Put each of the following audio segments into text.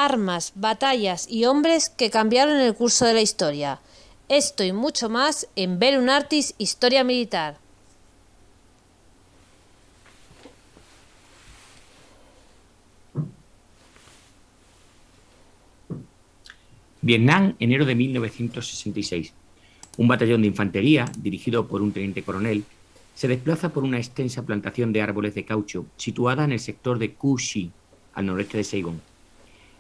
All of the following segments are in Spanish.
armas, batallas y hombres que cambiaron el curso de la historia. Esto y mucho más en Bellum Artis Historia Militar. Vietnam, enero de 1966. Un batallón de infantería, dirigido por un teniente coronel, se desplaza por una extensa plantación de árboles de caucho situada en el sector de Cu Chi, al noreste de Saigón.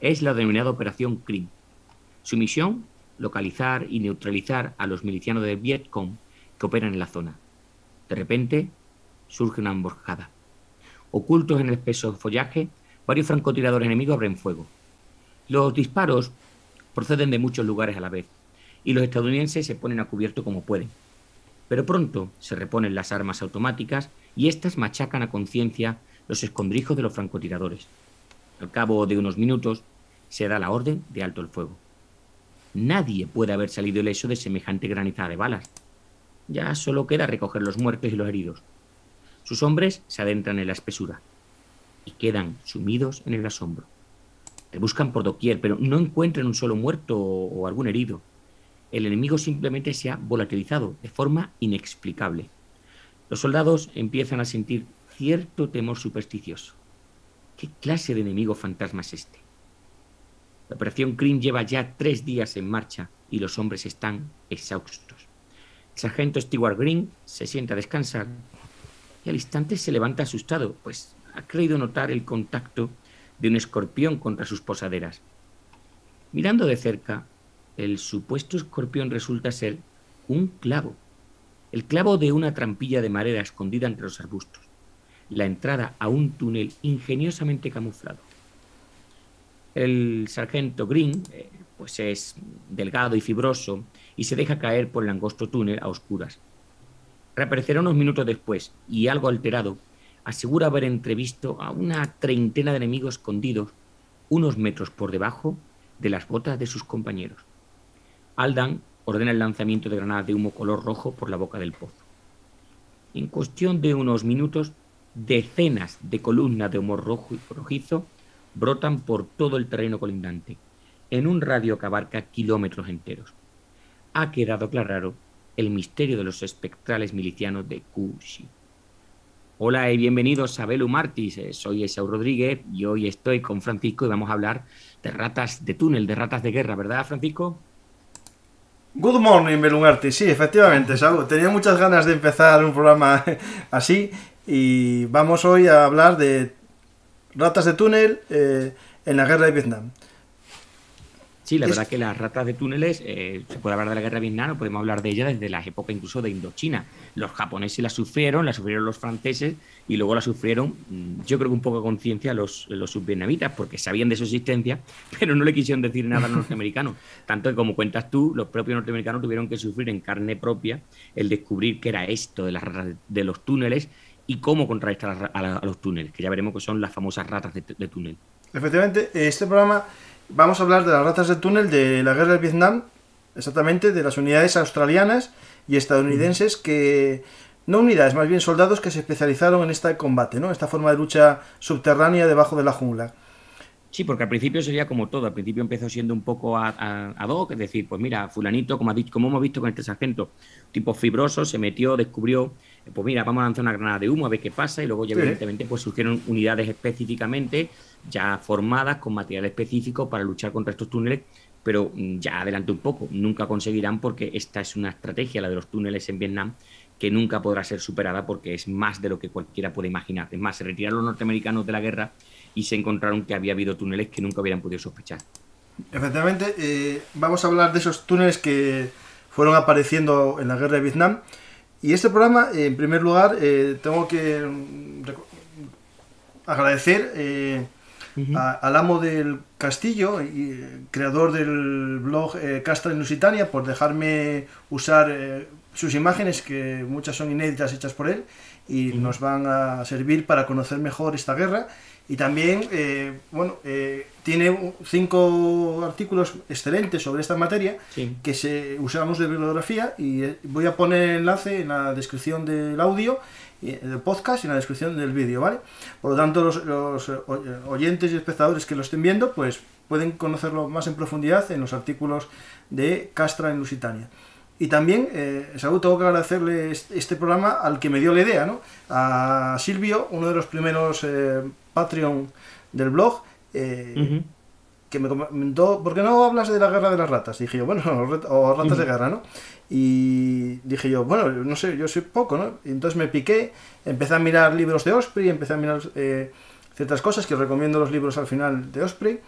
Es la denominada Operación CRIM. Su misión, localizar y neutralizar a los milicianos del Vietcong que operan en la zona. De repente, surge una emboscada. Ocultos en el espeso follaje, varios francotiradores enemigos abren fuego. Los disparos proceden de muchos lugares a la vez, y los estadounidenses se ponen a cubierto como pueden. Pero pronto se reponen las armas automáticas y éstas machacan a conciencia los escondrijos de los francotiradores. Al cabo de unos minutos se da la orden de alto el fuego. Nadie puede haber salido ileso de semejante granizada de balas. Ya solo queda recoger los muertos y los heridos. Sus hombres se adentran en la espesura y quedan sumidos en el asombro. Buscan por doquier, pero no encuentran un solo muerto o algún herido. El enemigo simplemente se ha volatilizado de forma inexplicable. Los soldados empiezan a sentir cierto temor supersticioso. ¿Qué clase de enemigo fantasma es este? La operación CRIM lleva ya 3 días en marcha y los hombres están exhaustos. El sargento Stewart Green se sienta a descansar y al instante se levanta asustado, pues ha creído notar el contacto de un escorpión contra sus posaderas. Mirando de cerca, el supuesto escorpión resulta ser un clavo. El clavo de una trampilla de madera escondida entre los arbustos. La entrada a un túnel ingeniosamente camuflado. El sargento Green, pues es delgado y fibroso y se deja caer por el angosto túnel a oscuras. Reaparecerá unos minutos después y, algo alterado, asegura haber entrevisto a una treintena de enemigos escondidos unos metros por debajo de las botas de sus compañeros. Aldan ordena el lanzamiento de granadas de humo color rojo por la boca del pozo. En cuestión de unos minutos, decenas de columnas de humo rojo y rojizo brotan por todo el terreno colindante, en un radio que abarca kilómetros enteros. Ha quedado claro el misterio de los espectrales milicianos de Cu Chi. Hola y bienvenidos a Bellum Artis, soy Esau Rodríguez y hoy estoy con Francisco y vamos a hablar de ratas de túnel, de ratas de guerra, ¿verdad, Francisco? Good morning, Bellum Artis, sí, efectivamente, Esau. Tenía muchas ganas de empezar un programa así y vamos hoy a hablar de ratas de túnel en la guerra de Vietnam. Sí, la verdad que las ratas de túneles, se puede hablar de la guerra de Vietnam, podemos hablar de ella desde las épocas incluso de Indochina. Los japoneses la sufrieron los franceses y luego la sufrieron, yo creo que un poco a conciencia los subvietnamitas, porque sabían de su existencia, pero no le quisieron decir nada a los norteamericanos. Tanto que, como cuentas tú, los propios norteamericanos tuvieron que sufrir en carne propia el descubrir qué era esto de las ratas de los túneles y cómo contrarrestar a los túneles, que ya veremos que son las famosas ratas de túnel. Efectivamente, este programa vamos a hablar de las ratas de túnel de la guerra de Vietnam, exactamente de las unidades australianas y estadounidenses que, no unidades, más bien soldados que se especializaron en este combate, ¿no? Esta forma de lucha subterránea debajo de la jungla. Sí, porque al principio sería como todo, al principio empezó siendo un poco ad hoc, es decir, pues mira, fulanito, como hemos visto con este sargento, tipo fibroso, se metió, descubrió, pues mira, vamos a lanzar una granada de humo a ver qué pasa, y luego ya evidentemente pues surgieron unidades específicamente ya formadas con material específico para luchar contra estos túneles, pero ya adelanto un poco, nunca conseguirán porque esta es una estrategia, la de los túneles en Vietnam, que nunca podrá ser superada porque es más de lo que cualquiera puede imaginar. Es más, se retiraron los norteamericanos de la guerra y se encontraron que había habido túneles que nunca hubieran podido sospechar. Efectivamente, vamos a hablar de esos túneles que fueron apareciendo en la guerra de Vietnam. Y este programa, en primer lugar, tengo que agradecer al amo del castillo y creador del blog Castra in Lusitania por dejarme usar sus imágenes, que muchas son inéditas, hechas por él, y nos van a servir para conocer mejor esta guerra. Y también, tiene 5 artículos excelentes sobre esta materia que usamos de bibliografía, y voy a poner el enlace en la descripción del audio, del podcast, y en la descripción del vídeo, ¿vale? Por lo tanto, los oyentes y espectadores que lo estén viendo, pues pueden conocerlo más en profundidad en los artículos de Castra en Lusitania. Y también, Esaú, tengo que agradecerle este programa al que me dio la idea, ¿no? A Silvio, uno de los primeros Patreon del blog, que me comentó, ¿por qué no hablas de la guerra de las ratas? Y dije yo, bueno, o ratas de guerra, ¿no? Y dije yo, bueno, no sé, yo sé poco, ¿no? Y entonces me piqué, empecé a mirar libros de Osprey, empecé a mirar ciertas cosas, que os recomiendo los libros al final de Osprey,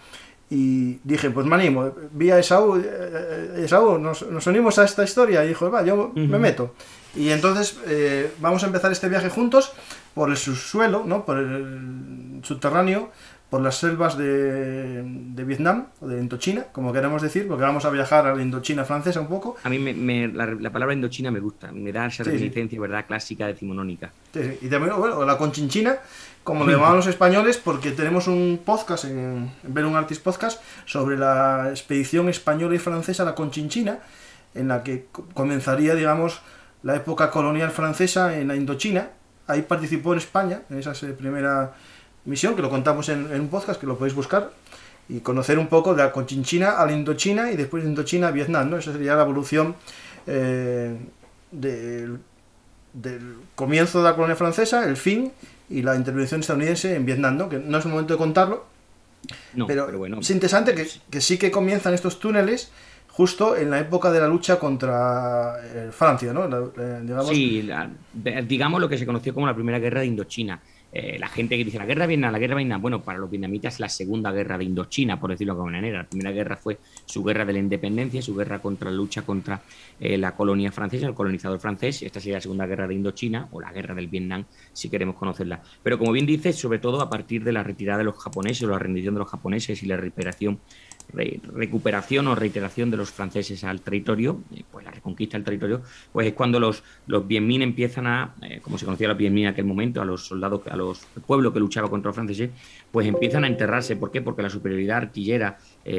y dije, pues me animo, vi a Esaú, nos unimos a esta historia, y dijo, va, yo me meto. Y entonces vamos a empezar este viaje juntos por el subsuelo, ¿no? Por el subterráneo, por las selvas de Vietnam, o de Indochina, como queremos decir, porque vamos a viajar a la Indochina francesa un poco. A mí la palabra Indochina me gusta, me da esa reminiscencia, ¿verdad?, clásica decimonónica. Sí. Y también, bueno, la Conchinchina, como le llamaban los españoles, porque tenemos un podcast, en Ver un Artist Podcast, sobre la expedición española y francesa a la Conchinchina, en la que comenzaría, digamos, la época colonial francesa en la Indochina. Ahí participó en España, en esa primera misión, que lo contamos en un podcast, que lo podéis buscar, y conocer un poco de la Conchinchina a la Indochina, y después de Indochina a Vietnam, ¿no? Esa sería la evolución del comienzo de la colonia francesa, el fin, y la intervención estadounidense en Vietnam, ¿no? Que no es el momento de contarlo, pero bueno, es interesante que sí que comienzan estos túneles justo en la época de la lucha contra Francia, ¿no? Digamos... Sí, digamos lo que se conoció como la primera guerra de Indochina. La gente que dice la guerra de Vietnam, bueno, para los vietnamitas es la segunda guerra de Indochina, por decirlo de alguna manera. La primera guerra fue su guerra de la independencia, su guerra contra la lucha contra la colonia francesa, el colonizador francés. Esta sería la segunda guerra de Indochina, o la guerra del Vietnam, si queremos conocerla. Pero como bien dices, sobre todo a partir de la retirada de los japoneses, o la rendición de los japoneses y la recuperación o reiteración de los franceses al territorio, pues la reconquista del territorio, pues es cuando los Bien Minh empiezan a, como se conocía a los Bien Minh en aquel momento, a los soldados, al pueblo que luchaba contra los franceses, pues empiezan a enterrarse. ¿Por qué? Porque la superioridad artillera,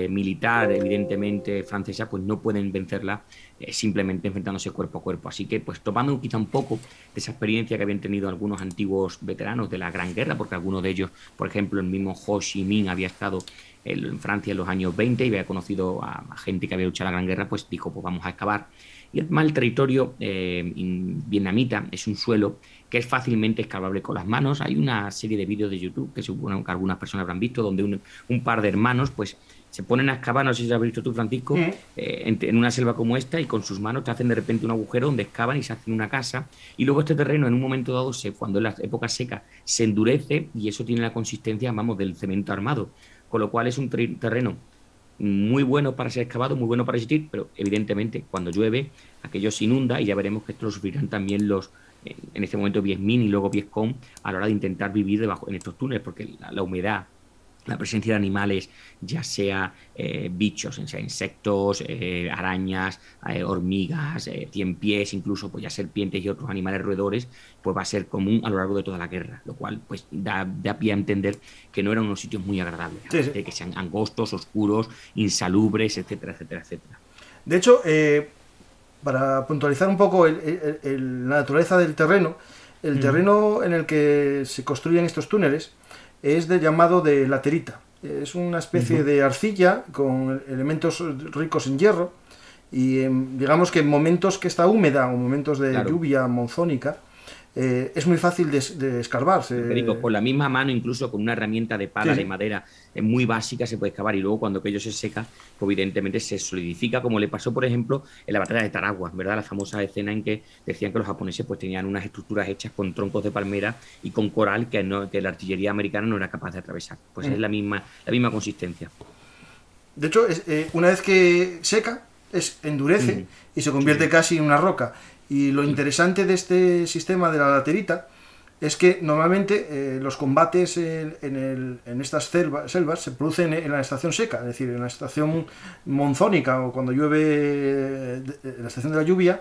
militar, evidentemente francesa, pues no pueden vencerla simplemente enfrentándose cuerpo a cuerpo. Así que, pues tomando quizá un poco de esa experiencia que habían tenido algunos antiguos veteranos de la Gran Guerra, porque algunos de ellos, por ejemplo, el mismo Ho Chi Minh había estado en Francia en los años 20 y había conocido a gente que había luchado la Gran Guerra, pues dijo, pues vamos a excavar. Y además el territorio vietnamita es un suelo que es fácilmente excavable con las manos. Hay una serie de vídeos de YouTube que supongo que algunas personas habrán visto, donde un par de hermanos pues se ponen a excavar, no sé si lo has visto tú, Francisco, en una selva como esta, y con sus manos te hacen de repente un agujero donde excavan y se hacen una casa. Y luego este terreno en un momento dado, cuando en la época seca, se endurece y eso tiene la consistencia, vamos, del cemento armado. Con lo cual es un terreno muy bueno para ser excavado, muy bueno para existir, pero evidentemente cuando llueve aquello se inunda, y ya veremos que esto lo sufrirán también en este momento Viet Minh y luego Viet Cong a la hora de intentar vivir debajo en estos túneles, porque la humedad, la presencia de animales, ya sea bichos, sea insectos, arañas, hormigas, ciempiés, incluso pues ya serpientes y otros animales roedores, pues va a ser común a lo largo de toda la guerra, lo cual pues da pie a entender que no eran unos sitios muy agradables, sí. Que sean angostos, oscuros, insalubres, etcétera, etcétera, etcétera. De hecho, para puntualizar un poco la naturaleza del terreno, el terreno en el que se construyen estos túneles es llamado de laterita. Es una especie de arcilla con elementos ricos en hierro, y digamos que en momentos que está húmeda o momentos de lluvia monzónica es muy fácil de escarbar. Federico, con la misma mano, incluso con una herramienta de pala de madera muy básica, se puede excavar, y luego cuando aquello se seca, pues evidentemente se solidifica, como le pasó, por ejemplo, en la batalla de Tarawa, ¿verdad? La famosa escena en que decían que los japoneses pues tenían unas estructuras hechas con troncos de palmera y con coral que la artillería americana no era capaz de atravesar. Pues es la misma consistencia. De hecho, una vez que seca, endurece y se convierte casi en una roca. Y lo interesante de este sistema de la laterita es que normalmente los combates en estas selvas se producen en la estación seca, es decir, en la estación monzónica, o cuando llueve, la estación de la lluvia,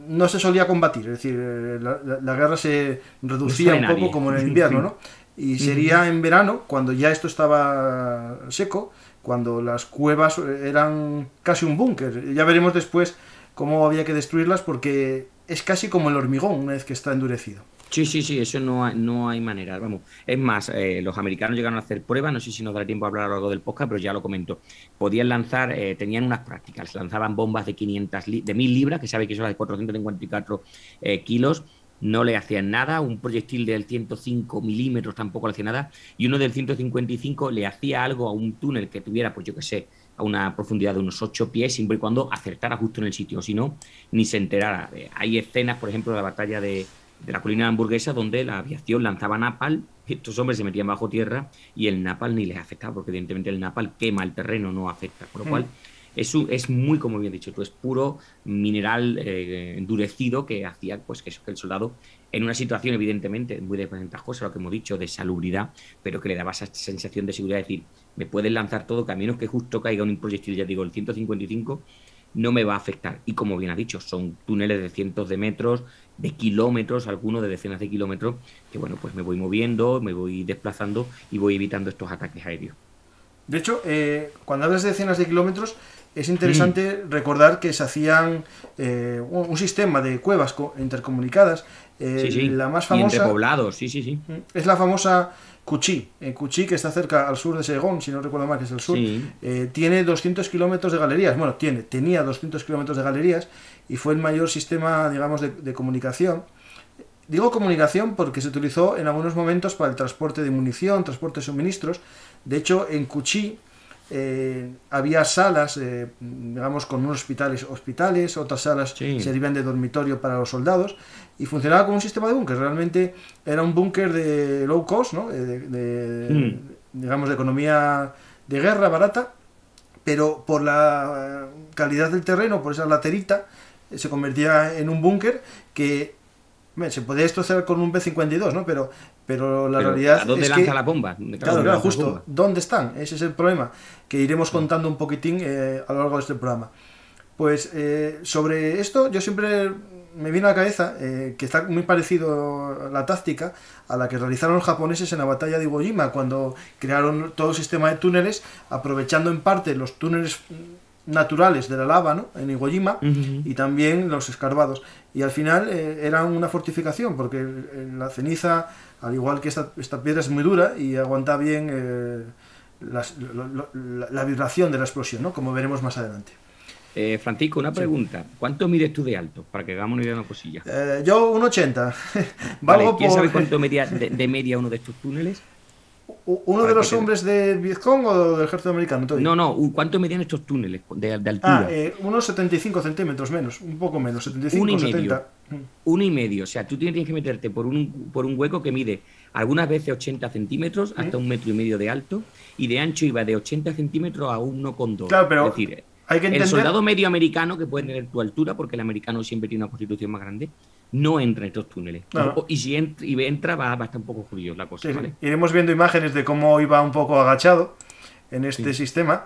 no se solía combatir, es decir, la guerra se reducía un poco como en el invierno, ¿no? Y sería en verano, cuando ya esto estaba seco, cuando las cuevas eran casi un búnker. Ya veremos después cómo había que destruirlas, porque es casi como el hormigón una vez que está endurecido. Sí, eso no hay manera. Vamos, es más, los americanos llegaron a hacer pruebas, no sé si nos dará tiempo a hablar algo del podcast, pero ya lo comento. Podían lanzar, tenían unas prácticas, lanzaban bombas de 1000 libras, que sabe que eso es de 454 kilos, no le hacían nada, un proyectil del 105 milímetros tampoco le hacía nada, y uno del 155 le hacía algo a un túnel que tuviera, pues yo qué sé, a una profundidad de unos 8 pies, siempre y cuando acertara justo en el sitio, si no, ni se enterara. Hay escenas, por ejemplo, de la batalla de la colina hamburguesa, donde la aviación lanzaba napalm, estos hombres se metían bajo tierra y el napalm ni les afectaba, porque evidentemente el napalm quema el terreno, no afecta, por lo cual es muy, como bien dicho tú, es puro mineral endurecido que hacía pues que el soldado, en una situación evidentemente muy desventajosa, lo que hemos dicho, de salubridad, pero que le daba esa sensación de seguridad, es decir, me pueden lanzar todo, que a menos que justo caiga un proyectil, ya digo, el 155, no me va a afectar. Y como bien ha dicho, son túneles de cientos de metros, de kilómetros, algunos de decenas de kilómetros, que bueno, pues me voy moviendo, me voy desplazando y voy evitando estos ataques aéreos. De hecho, cuando hablas de decenas de kilómetros, es interesante recordar que se hacían un sistema de cuevas intercomunicadas. Sí. La más famosa, y entre poblados, sí. Es la famosa Cuchí. Cuchí, que está cerca al sur de Segón, si no recuerdo mal, que es el sur, tiene 200 kilómetros de galerías. Bueno, tenía 200 kilómetros de galerías y fue el mayor sistema, digamos, de comunicación. Digo comunicación porque se utilizó en algunos momentos para el transporte de munición, transporte de suministros. De hecho, en Cuchí había salas, digamos, con unos hospitales, otras salas servían de dormitorio para los soldados y funcionaba como un sistema de búnker. Realmente era un búnker de low cost, ¿no? Digamos, de economía de guerra barata, pero por la calidad del terreno, por esa laterita, se convertía en un búnker que se podía destrozar con un B-52, ¿no? Pero la realidad ¿a dónde es lanza que, la bomba? Claro, justo. ¿Dónde están? Ese es el problema que iremos contando un poquitín a lo largo de este programa. Pues sobre esto yo siempre me viene a la cabeza que está muy parecido la táctica a la que realizaron los japoneses en la batalla de Iwo Jima, cuando crearon todo el sistema de túneles, aprovechando en parte los túneles naturales de la lava, ¿no? En Iwo Jima, y también los escarbados. Y al final era una fortificación, porque la ceniza, al igual que esta piedra, es muy dura y aguanta bien la vibración de la explosión, ¿no? Como veremos más adelante. Francisco, una pregunta. ¿Cuánto mides tú de alto? Para que hagamos una idea de una cosilla. Yo 1,80. Vale, ¿quién sabe cuánto medía de media uno de estos túneles? ¿Uno de los hombres del Vietcong o del ejército americano? No, ¿cuánto medían estos túneles de altura? Unos 75 centímetros menos, un poco menos, 75, 70. 1,5. O sea, tú tienes que meterte por un hueco que mide algunas veces 80 centímetros, hasta 1,5 metros de alto, y de ancho iba de 80 centímetros a 1,2. Claro, pero es decir, hay que entender... el soldado medio americano, que puede tener tu altura, porque el americano siempre tiene una constitución más grande, no entra en estos túneles. Claro. Y si entra, va a estar un poco jodido la cosa. ¿Vale? Iremos viendo imágenes de cómo iba un poco agachado en este sistema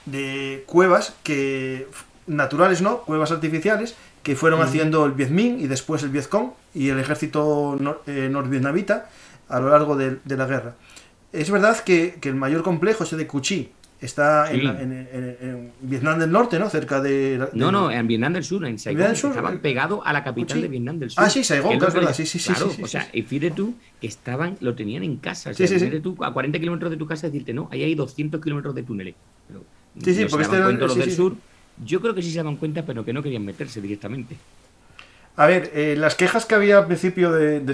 de cuevas naturales, ¿no? Cuevas artificiales que fueron haciendo el Viet Minh y después el Vietcong y el ejército norvietnamita a lo largo de la guerra. Es verdad que el mayor complejo, ese de Cuchí, está en Vietnam del Norte, ¿no? Cerca de... No, en Vietnam del Sur, en Saigón. Estaban pegados a la capital de Vietnam del Sur. Ah, sí, Saigón, claro, es verdad. Sí. Claro, o sea, y fíjate tú que lo tenían en casa. O sea, fíjate tú, a 40 kilómetros de tu casa, decirte, no, ahí hay 200 kilómetros de túneles. Pero, porque se daban cuenta los del sur. Yo creo que sí se daban cuenta, pero que no querían meterse directamente. A ver, las quejas que había al principio de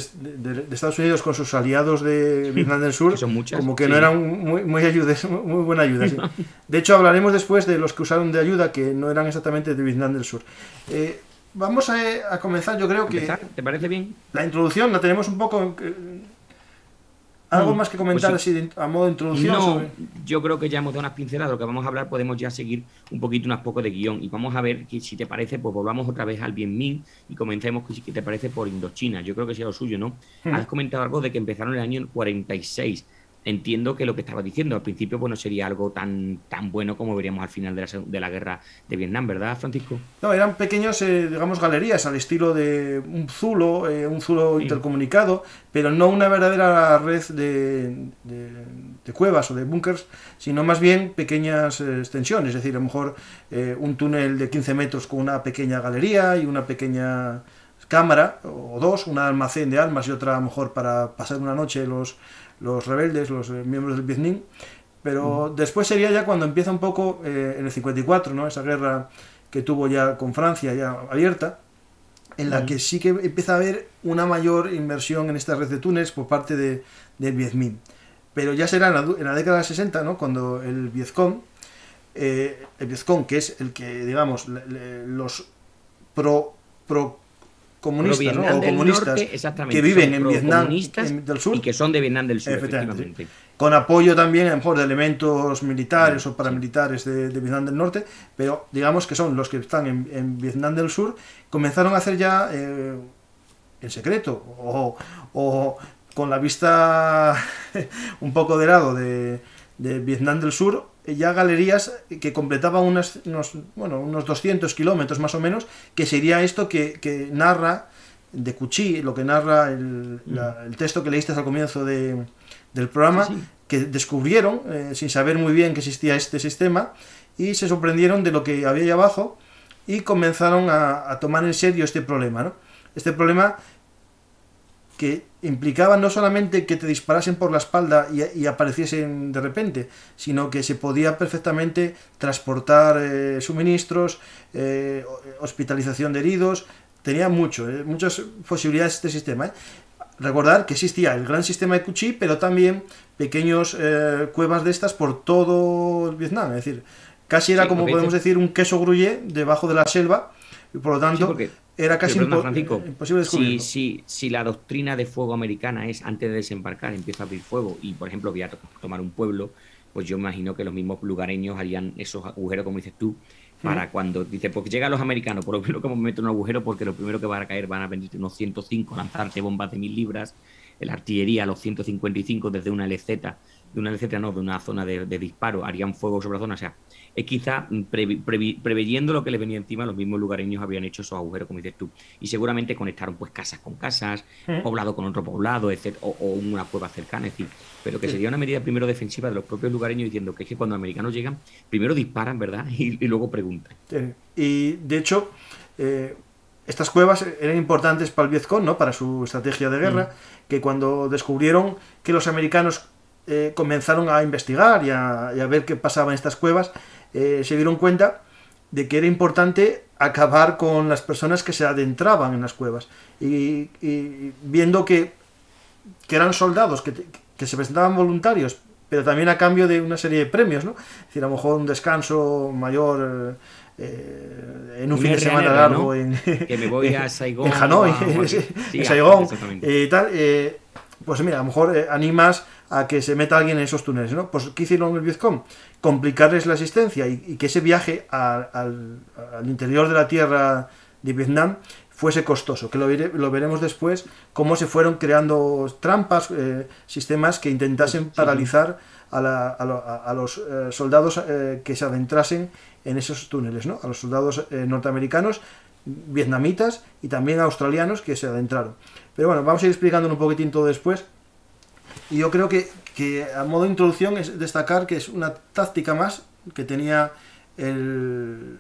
Estados Unidos con sus aliados de Vietnam del Sur, son muchas, como que no eran muy buena ayuda. Sí. De hecho, hablaremos después de los que usaron de ayuda, que no eran exactamente de Vietnam del Sur. Vamos a comenzar, yo creo que... ¿Te parece bien? La introducción la tenemos un poco... ¿Algo más que comentar pues sí. así a modo de introducción? No, yo creo que ya hemos dado unas pinceladas. Lo que vamos a hablar podemos ya seguir un poquito, unas pocos de guión. Y vamos a ver que, si te parece, pues volvamos otra vez al Viet Minh y comencemos que te parece por Indochina. Yo creo que sea lo suyo, ¿no? Has comentado algo de que empezaron en el año 46. Entiendo que lo que estaba diciendo al principio pues no sería algo tan bueno como veríamos al final de la guerra de Vietnam, ¿verdad, Francisco? No, eran pequeños, digamos, galerías al estilo de un zulo intercomunicado, pero no una verdadera red de cuevas o de búnkers, sino más bien pequeñas extensiones, es decir, a lo mejor un túnel de 15 metros con una pequeña galería y una pequeña cámara, o dos, una almacén de armas y otra a lo mejor para pasar una noche los rebeldes, los miembros del Vietnam. Pero después sería ya cuando empieza un poco en el 54, ¿no? Esa guerra que tuvo ya con Francia, ya abierta, en la que sí que empieza a haber una mayor inversión en esta red de túneles por parte del Vietminh. Pero ya será en la década de 60, ¿no? Cuando el Vietcong, que es el que, digamos, los comunistas, ¿no? O comunistas norte, que viven en Vietnam del Sur y que son de Vietnam del Sur, efectivamente. Con apoyo también a lo mejor de elementos militares o paramilitares de Vietnam del Norte, pero digamos que son los que están en Vietnam del Sur, comenzaron a hacer ya en secreto o con la vista un poco de lado de Vietnam del Sur, ya galerías que completaban unos 200 kilómetros más o menos, que sería esto que narra de Cu Chi, lo que narra el texto que leíste al comienzo del programa, que descubrieron, sin saber muy bien que existía este sistema, y se sorprendieron de lo que había ahí abajo, y comenzaron a tomar en serio este problema, ¿no? Este problema que implicaba no solamente que te disparasen por la espalda y apareciesen de repente, sino que se podía perfectamente transportar suministros, hospitalización de heridos. Tenía muchas posibilidades este sistema. Recordar que existía el gran sistema de Cu Chi, pero también pequeños cuevas de estas por todo Vietnam. Es decir, casi era como podemos decir un queso gruyere debajo de la selva, y por lo tanto era casi imposible descubrirlo. Si la doctrina de fuego americana es antes de desembarcar empieza a abrir fuego y por ejemplo voy a tomar un pueblo, pues yo imagino que los mismos lugareños harían esos agujeros, como dices tú, para cuando dice, pues llegan los americanos, por lo menos como me meto en un agujero, porque lo primero que van a caer van a venirte unos 105, lanzarte bombas de 1000 libras, la artillería, los 155 desde una LZ, de una zona de disparo, harían fuego sobre la zona. O sea, es quizá preveyendo lo que les venía encima, los mismos lugareños habrían hecho esos agujeros, como dices tú, y seguramente conectaron pues casas con casas, poblado con otro poblado, etc., o una cueva cercana, es decir, pero que sería una medida primero defensiva de los propios lugareños, diciendo que es que cuando los americanos llegan, primero disparan, ¿verdad?, y luego preguntan. Y de hecho, estas cuevas eran importantes para el Vietcong, ¿no?, para su estrategia de guerra, que cuando descubrieron que los americanos comenzaron a investigar y a ver qué pasaba en estas cuevas, se dieron cuenta de que era importante acabar con las personas que se adentraban en las cuevas, y viendo que eran soldados que se presentaban voluntarios, pero también a cambio de una serie de premios, ¿no? Es decir, a lo mejor un descanso mayor en un fin de semana largo, ¿no? Que me voy a Saigón, en Hanoi, en Saigón y tal, pues mira, a lo mejor animas a que se meta alguien en esos túneles, ¿no? Pues ¿qué hicieron el Vietcong? Complicarles la asistencia y que ese viaje al interior de la tierra de Vietnam fuese costoso, que lo veremos después, cómo se fueron creando trampas, sistemas que intentasen paralizar a los soldados que se adentrasen en esos túneles, ¿no? A los soldados norteamericanos, vietnamitas y también australianos que se adentraron. Pero bueno, vamos a ir explicándolo un poquitín todo después. Y yo creo que a modo de introducción es destacar que es una táctica más que tenía el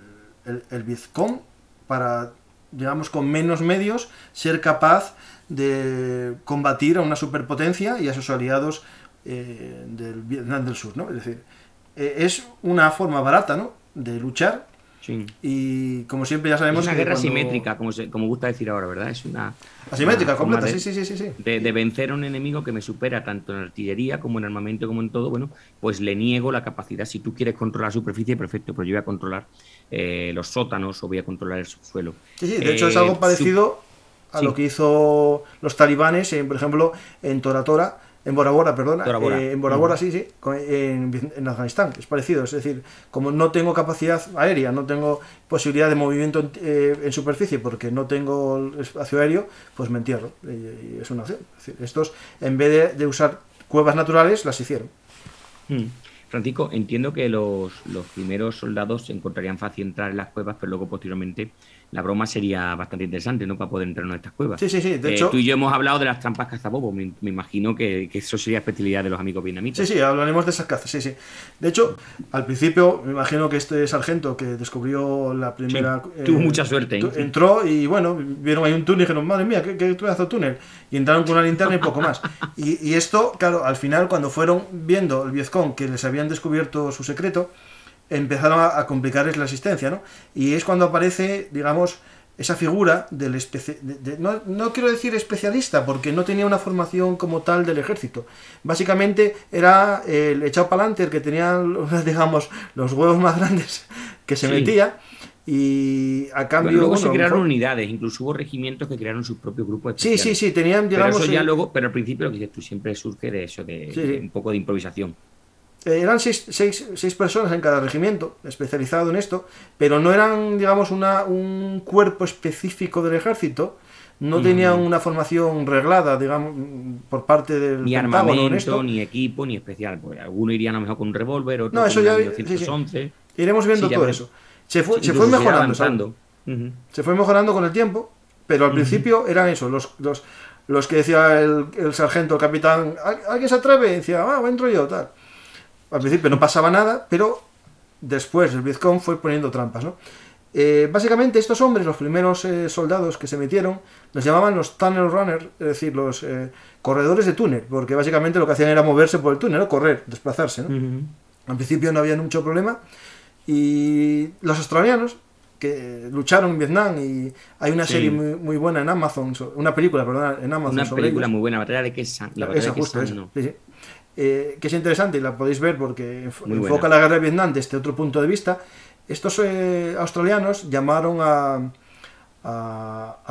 Vietcong para, digamos, con menos medios, ser capaz de combatir a una superpotencia y a sus aliados del Vietnam del Sur, ¿no? Es decir, es una forma barata, ¿no?, de luchar. Sí. Y como siempre ya sabemos, es una guerra simétrica, como gusta decir ahora, ¿verdad? Es una asimétrica, completa, sí. De vencer a un enemigo que me supera tanto en artillería como en armamento como en todo. Bueno, pues le niego la capacidad. Si tú quieres controlar la superficie, perfecto, pero yo voy a controlar los sótanos o voy a controlar el subsuelo. Sí, de hecho es algo parecido a lo que hizo los talibanes, por ejemplo, en Tora Tora, en Bora Bora, perdona, en Bora Bora, sí, en Afganistán, es parecido. Es decir, como no tengo capacidad aérea, no tengo posibilidad de movimiento en superficie porque no tengo espacio aéreo, pues me entierro, y es una opción. Es decir, estos, en vez de usar cuevas naturales, las hicieron. Francisco, entiendo que los primeros soldados se encontrarían fácil entrar en las cuevas, pero luego posteriormente la broma sería bastante interesante, ¿no? Para poder entrar en estas cuevas. Sí. De hecho, tú y yo hemos hablado de las trampas cazabobos. Me imagino que eso sería especialidad de los amigos vietnamitas. Sí, hablaremos de esas cazas, sí. De hecho, al principio, me imagino que este sargento que descubrió la primera... tuvo mucha suerte. Entró y, bueno, vieron ahí un túnel y dijeron, madre mía, qué pedazo de túnel. Y entraron con una linterna y poco más. Y esto, claro, al final, cuando fueron viendo el Vietcong que les habían descubierto su secreto, empezaron a complicarles la asistencia, ¿no? Y es cuando aparece, digamos, esa figura del no quiero decir especialista, porque no tenía una formación como tal del ejército. Básicamente era el echado para adelante, el que tenía, digamos, los huevos más grandes que se metía, y a cambio... Luego se crearon unidades, incluso hubo regimientos que crearon sus propios grupos especiales. Sí, tenían, digamos... Pero eso ya luego, pero al principio lo que dices tú siempre surge de eso, de un poco de improvisación. Eran seis personas en cada regimiento, especializado en esto, pero no eran, digamos, un cuerpo específico del ejército, no tenían una formación reglada, digamos, por parte del ni armamento, ni equipo, ni especial. Pues alguno iría a lo mejor con un revólver, otro con un 911. Sí. Iremos viendo todo eso. Se fue mejorando, se fue mejorando con el tiempo, pero al principio eran eso, los que decía el sargento, el capitán, ¿alguien se atreve? Y decía, entro yo, tal. Al principio no pasaba nada, pero después el Vietcong fue poniendo trampas, ¿no? Básicamente estos hombres, los primeros soldados que se metieron, los llamaban los tunnel runners, es decir, los corredores de túnel, porque básicamente lo que hacían era moverse por el túnel, ¿no? Correr, desplazarse, ¿no? Al principio no había mucho problema, y los australianos, que lucharon en Vietnam, y hay una serie muy buena en Amazon, una película, perdón, en Amazon. Una película muy buena, Batalla de Khe Sanh. Esa, justo, esa. Sí. Que es interesante y la podéis ver porque enfoca la guerra de Vietnam desde otro punto de vista. Estos australianos llamaron a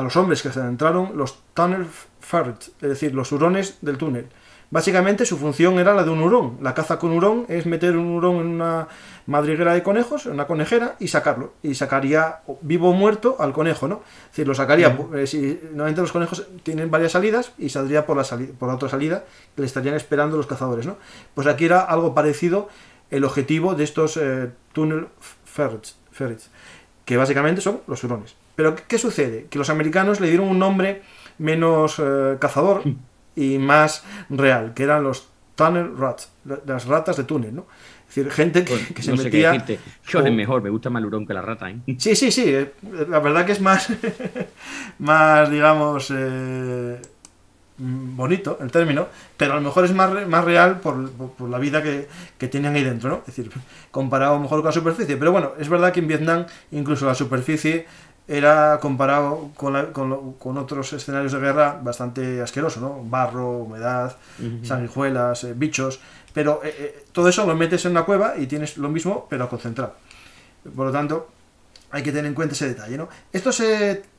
los hombres que se adentraron los tunnel ferrets, es decir, los hurones del túnel. Básicamente su función era la de un hurón. La caza con hurón es meter un hurón en una madriguera de conejos, en una conejera, y sacarlo. Y sacaría vivo o muerto al conejo, ¿no? Es decir, lo sacaría... normalmente los conejos tienen varias salidas y saldría por la otra salida que le estarían esperando los cazadores, ¿no? Pues aquí era algo parecido el objetivo de estos tunnel ferrets, que básicamente son los hurones. Pero ¿qué sucede? Que los americanos le dieron un nombre menos cazador y más real, que eran los tunnel rats, las ratas de túnel, ¿no? Es decir, gente que se metía... Sé qué decirte. Yo es mejor, me gusta más el hurón que la rata, ¿eh? Sí, la verdad que es más, digamos, bonito el término, pero a lo mejor es más real por la vida que tienen ahí dentro, ¿no? Es decir, comparado a lo mejor con la superficie. Pero bueno, es verdad que en Vietnam incluso la superficie era comparado con otros escenarios de guerra bastante asqueroso, ¿no? Barro, humedad, sanguijuelas, bichos, pero todo eso lo metes en una cueva y tienes lo mismo, pero concentrado. Por lo tanto, hay que tener en cuenta ese detalle, ¿no? Estos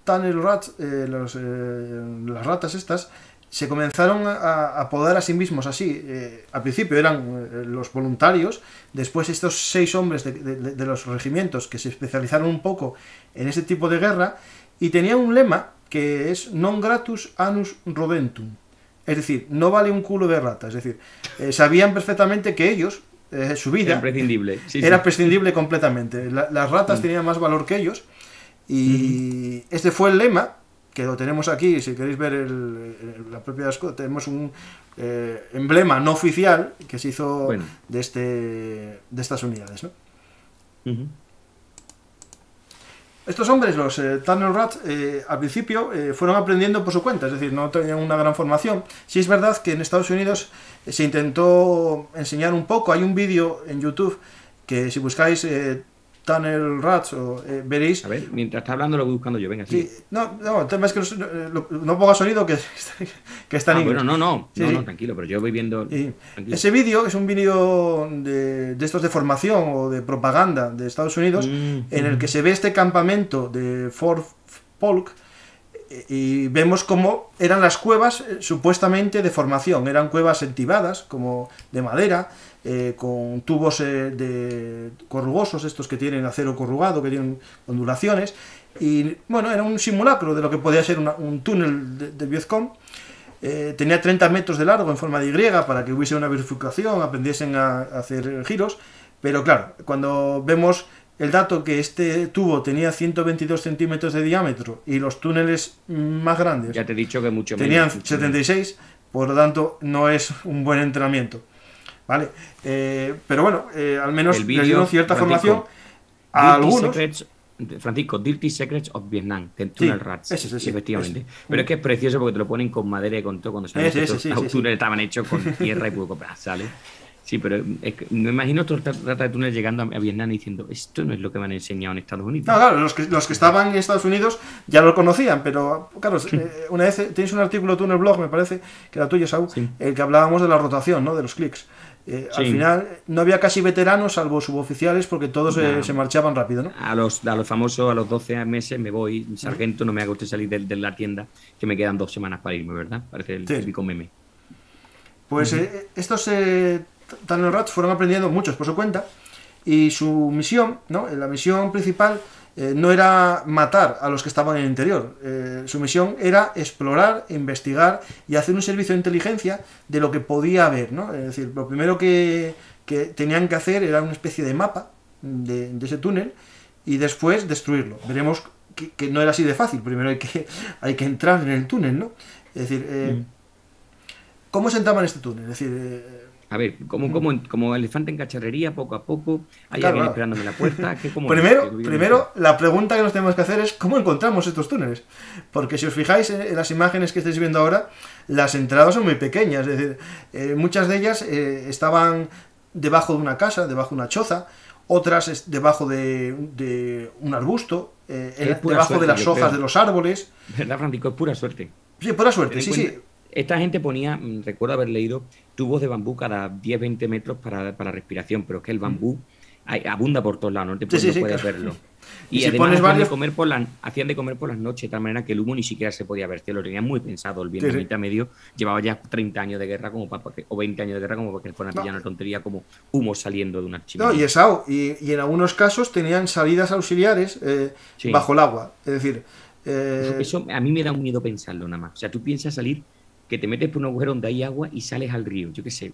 tunnel rats, las ratas estas, se comenzaron a apodar a sí mismos así. Al principio eran los voluntarios, después estos 6 hombres de los regimientos que se especializaron un poco en ese tipo de guerra, y tenían un lema que es non gratus annus rodentum, es decir, no vale un culo de rata, es decir, sabían perfectamente que ellos, su vida era prescindible completamente. Las ratas tenían más valor que ellos, y este fue el lema, que lo tenemos aquí, si queréis ver la propia escudo, tenemos un emblema no oficial que se hizo de estas unidades, ¿no? Estos hombres, los tunnel rats, al principio fueron aprendiendo por su cuenta, es decir, no tenían una gran formación. Sí es verdad que en Estados Unidos se intentó enseñar un poco. Hay un vídeo en YouTube que si buscáis tunnel rats veréis... A ver, mientras está hablando lo voy buscando yo, venga, sí. No, el tema es que no ponga sonido que está en inglés. Bueno, no, tranquilo, pero yo voy viendo... Ese vídeo es un vídeo de estos de formación o de propaganda de Estados Unidos, en el que se ve este campamento de Fort Polk, y vemos cómo eran las cuevas supuestamente de formación. Eran cuevas entibadas, como de madera, con tubos corrugosos, estos que tienen acero corrugado, que tienen ondulaciones, y bueno, era un simulacro de lo que podía ser un túnel de Vietcong. Tenía 30 metros de largo en forma de Y para que hubiese una bifurcación, aprendiesen a hacer giros, pero claro, cuando vemos el dato que este tubo tenía 122 centímetros de diámetro y los túneles más grandes ya te he dicho que mucho tenían menos, 76, por lo tanto no es un buen entrenamiento, ¿vale? Pero bueno, al menos el les dieron cierta formación a algunos. Francisco, Dirty Secrets of Vietnam, de Tunnel Rats, efectivamente. Pero es que es precioso porque te lo ponen con madera y con todo, cuando se los túneles estaban hechos con tierra y poco para, ¿sale? Sí, pero es que me imagino otros ratas de túneles llegando a Vietnam y diciendo, esto no es lo que me han enseñado en Estados Unidos. No, claro, los que estaban en Estados Unidos ya lo conocían, pero claro, una vez tenéis un artículo tú en el blog, me parece, que era tuyo, Saúl, el que hablábamos de la rotación, ¿no? De los clics. Al final no había casi veteranos, salvo suboficiales, porque todos se marchaban rápido, ¿no? A los famosos, a los 12 meses me voy, sargento, no me haga usted salir de la tienda, que me quedan 2 semanas para irme, ¿verdad? Parece el típico meme. Pues estos Tunnel Rats fueron aprendiendo muchos por su cuenta, y su misión, ¿no? La misión principal no era matar a los que estaban en el interior. Su misión era explorar, investigar y hacer un servicio de inteligencia de lo que podía haber, ¿no? Es decir, lo primero que tenían que hacer era una especie de mapa de ese túnel y después destruirlo. Veremos que no era así de fácil. Primero hay que entrar en el túnel, ¿no? Es decir, ¿cómo se entraba en este túnel? Es decir... A ver, como elefante en cacharrería, poco a poco, hay alguien esperándome en la puerta. Primero, la pregunta que nos tenemos que hacer es ¿cómo encontramos estos túneles? Porque si os fijáis en las imágenes que estáis viendo ahora, las entradas son muy pequeñas. Es decir, muchas de ellas estaban debajo de una casa, debajo de una choza, otras debajo de un arbusto, debajo suerte, de las hojas de los árboles. ¿Verdad, Francisco? Es pura suerte. Sí, pura suerte, sí. Esta gente ponía, recuerdo haber leído, tubos de bambú cada 10-20 metros para respiración, pero es que el bambú abunda por todos lados, no puedes verlo. Y si además hacían de comer por las noches, de tal manera que el humo ni siquiera se podía ver, lo tenían muy pensado. El vietnamita medio llevaba ya 30 años de guerra o 20 años de guerra como para que fueran a pillar una tontería como humo saliendo de una chimenea. No, y en algunos casos tenían salidas auxiliares bajo el agua, es decir... Eso a mí me da un miedo pensarlo nada más. O sea, tú piensas salir, que te metes por un agujero donde hay agua y sales al río, yo qué sé.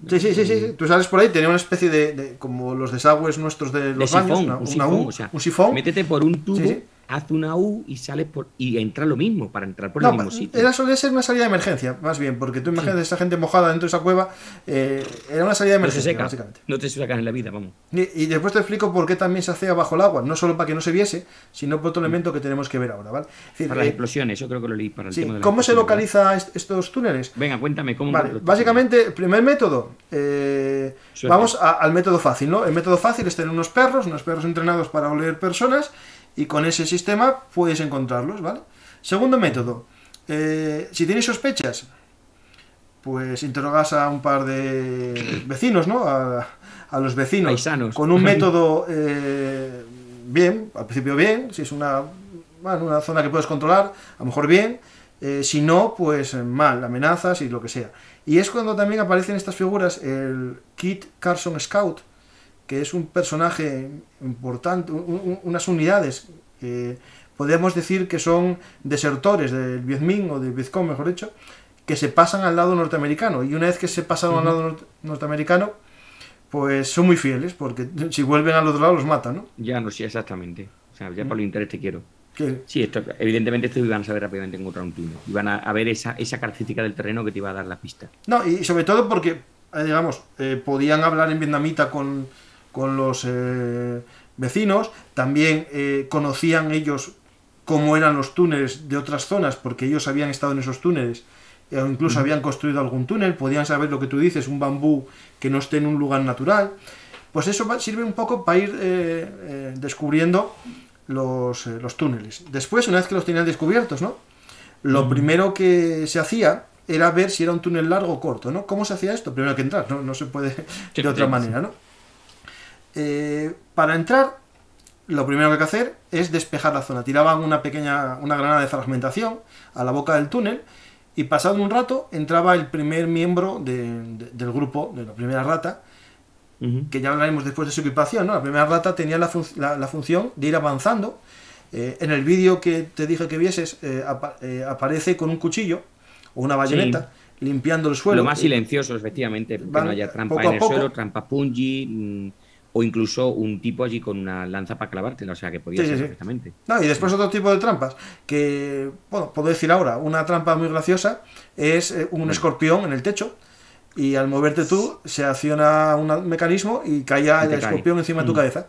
Sí. Tú sales por ahí, tenía una especie de como los desagües nuestros de los baños, un sifón. Métete por un tubo, haz una U y sales y entra lo mismo, para entrar por el mismo sitio. Era suele ser una salida de emergencia, más bien, porque tú imaginas a esa gente mojada dentro de esa cueva, era una salida de emergencia, básicamente. No te sacas en la vida, vamos. Y después te explico por qué también se hacía bajo el agua, no solo para que no se viese, sino por otro elemento que tenemos que ver ahora, ¿vale? Es decir, para las explosiones, yo creo que lo leí para el tema de las ¿cómo se localiza estos túneles? Venga, cuéntame cómo. Vale, básicamente, el primer método, vamos al método fácil, ¿no? El método fácil es tener unos perros entrenados para oler personas, y con ese sistema puedes encontrarlos, ¿vale? Segundo método, si tienes sospechas, pues interrogas a un par de vecinos, ¿no? A los vecinos. Paisanos. Con un método bien, al principio bien, si es una zona que puedes controlar, a lo mejor bien, si no, pues mal, amenazas y lo que sea. Y es cuando también aparecen estas figuras, el Kit Carson Scout, que es un personaje importante, unas unidades que podemos decir que son desertores del Viet Minh o del Vietcong, mejor dicho, que se pasan al lado norteamericano, y una vez que se pasan al lado norteamericano, pues son muy fieles, porque si vuelven al otro lado los matan, ¿no? Ya no, sí, exactamente. O sea, ya por el interés te quiero. ¿Qué? Sí, evidentemente esto iban a saber rápidamente encontrar un túnel. Iban a ver esa característica del terreno que te iba a dar la pista. No, y sobre todo porque, digamos, podían hablar en vietnamita con los vecinos, también conocían ellos cómo eran los túneles de otras zonas, porque ellos habían estado en esos túneles, o incluso habían construido algún túnel, podían saber lo que tú dices, un bambú que no esté en un lugar natural. Pues eso sirve un poco para ir descubriendo los túneles. Después, una vez que los tenían descubiertos, ¿no? Lo primero que se hacía era ver si era un túnel largo o corto, ¿no? ¿Cómo se hacía esto? Primero hay que entrar, no se puede de otra manera, ¿no? Para entrar, lo primero que hay que hacer es despejar la zona. Tiraban una granada de fragmentación a la boca del túnel, y pasado un rato entraba el primer miembro del grupo, de la primera rata, que ya hablaremos después de su equipación, ¿no? La primera rata tenía la función de ir avanzando. En el vídeo que te dije que vieses, aparece con un cuchillo o una bayoneta, limpiando el suelo. Lo más silencioso, efectivamente, que no haya trampa en el suelo, trampa punji, o incluso un tipo allí con una lanza para clavártela, o sea que podía ser perfectamente. No, y después otro tipo de trampas, que, bueno, puedo decir ahora, una trampa muy graciosa es un escorpión en el techo, y al moverte tú se acciona un mecanismo y cae el escorpión encima de tu cabeza,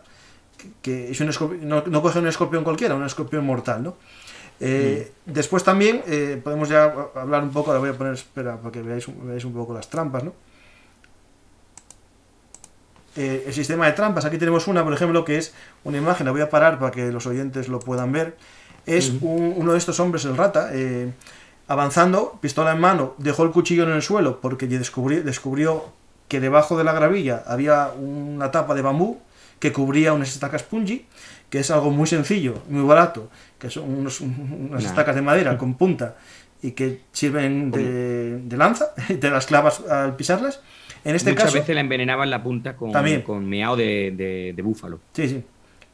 que es un escorpión, no coge un escorpión cualquiera, un escorpión mortal, ¿no? Después también podemos ya hablar un poco, ahora voy a poner, espera, para que veáis un poco las trampas, ¿no? El sistema de trampas, aquí tenemos una, por ejemplo, que es una imagen, la voy a parar para que los oyentes lo puedan ver. Es uno de estos hombres, el rata, avanzando, pistola en mano, dejó el cuchillo en el suelo porque descubrió que debajo de la gravilla había una tapa de bambú que cubría unas estacas punji, que es algo muy sencillo, muy barato, que son unas estacas de madera con punta y que sirven de lanza, te las clavas al pisarlas. En este Muchas caso, veces la envenenaban la punta con meao de búfalo. Sí, sí.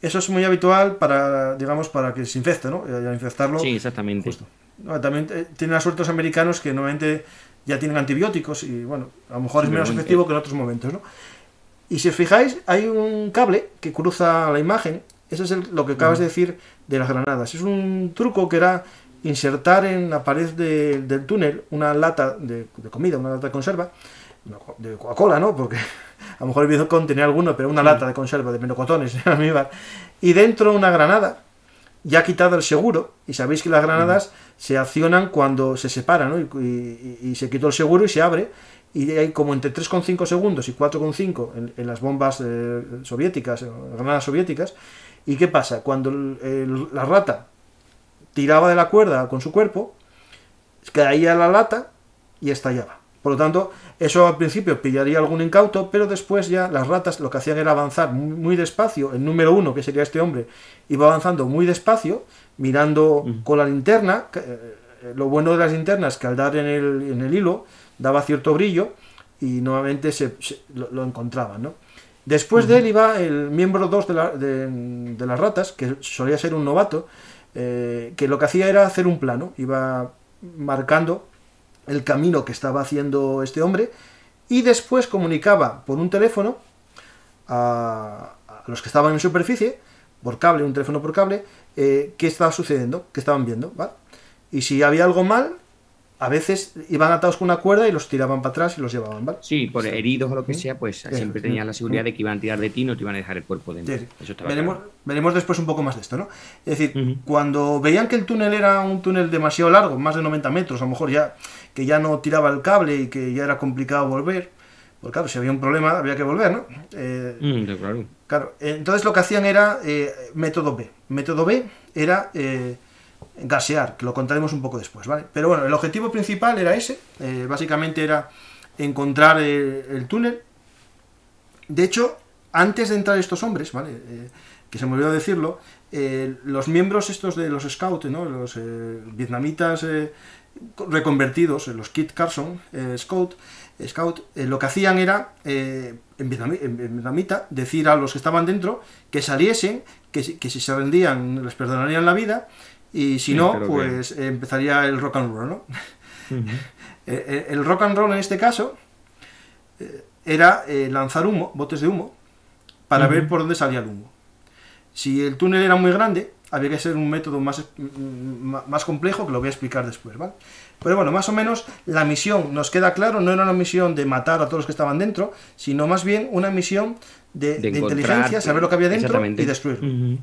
Eso es muy habitual para, digamos, para que se infecte, ¿no? Y al infectarlo. Sí, exactamente. Justo. No, también tienen la suerte los americanos que normalmente ya tienen antibióticos y, bueno, a lo mejor es menos efectivo que en otros momentos, ¿no? Y si os fijáis, hay un cable que cruza la imagen. Eso es lo que acabas de decir de las granadas. Es un truco que era insertar en la pared del túnel una lata de comida, una lata de conserva, de Coca-Cola, ¿no? Porque a lo mejor el Vietcong tenía alguno, pero una lata de conserva de melocotones en almíbar, y dentro una granada ya quitado el seguro, y sabéis que las granadas se accionan cuando se separan, ¿no? Y se quitó el seguro y se abre, y hay como entre 3,5 segundos y 4,5 en las bombas soviéticas, granadas soviéticas. ¿Y qué pasa? Cuando la rata tiraba de la cuerda con su cuerpo, caía la lata y estallaba. Por lo tanto, eso al principio pillaría algún incauto, pero después ya las ratas lo que hacían era avanzar muy despacio. El número 1, que sería este hombre, iba avanzando muy despacio, mirando con la linterna. Lo bueno de las linternas es que al dar en el hilo daba cierto brillo y nuevamente lo encontraban, ¿no? Después de él iba el miembro 2 de las ratas, que solía ser un novato, que lo que hacía era hacer un plano, iba marcando el camino que estaba haciendo este hombre, y después comunicaba por un teléfono a los que estaban en superficie, por cable, un teléfono por cable, qué estaba sucediendo, qué estaban viendo, ¿vale? Y si había algo mal, a veces iban atados con una cuerda y los tiraban para atrás y los llevaban, ¿vale? Sí, por heridos o lo que sea, pues siempre tenían la seguridad de que iban a tirar de ti y no te iban a dejar el cuerpo dentro. Sí. Eso estaba veremos después un poco más de esto, ¿no? Es decir, cuando veían que el túnel era un túnel demasiado largo, más de 90 metros, a lo mejor que ya no tiraba el cable y que ya era complicado volver, pues claro, si había un problema había que volver, ¿no? Claro. Entonces lo que hacían era método B. Método B era gasear, que lo contaremos un poco después, ¿vale? Pero bueno, el objetivo principal era ese, básicamente era encontrar el túnel. De hecho, antes de entrar estos hombres, ¿vale? Que se me olvidó decirlo, los miembros estos de los Scouts, ¿no? Los vietnamitas reconvertidos, los Kit Carson Scout, lo que hacían era, en vietnamita, decir a los que estaban dentro que saliesen, que si se rendían les perdonarían la vida, y si no, pues empezaría el rock and roll, ¿no? El rock and roll en este caso era lanzar humo, botes de humo, para ver por dónde salía el humo. Si el túnel era muy grande, había que ser un método más complejo, que lo voy a explicar después, ¿vale? Pero bueno, más o menos la misión, nos queda claro, no era una misión de matar a todos los que estaban dentro, sino más bien una misión de inteligencia, saber lo que había dentro y destruirlo.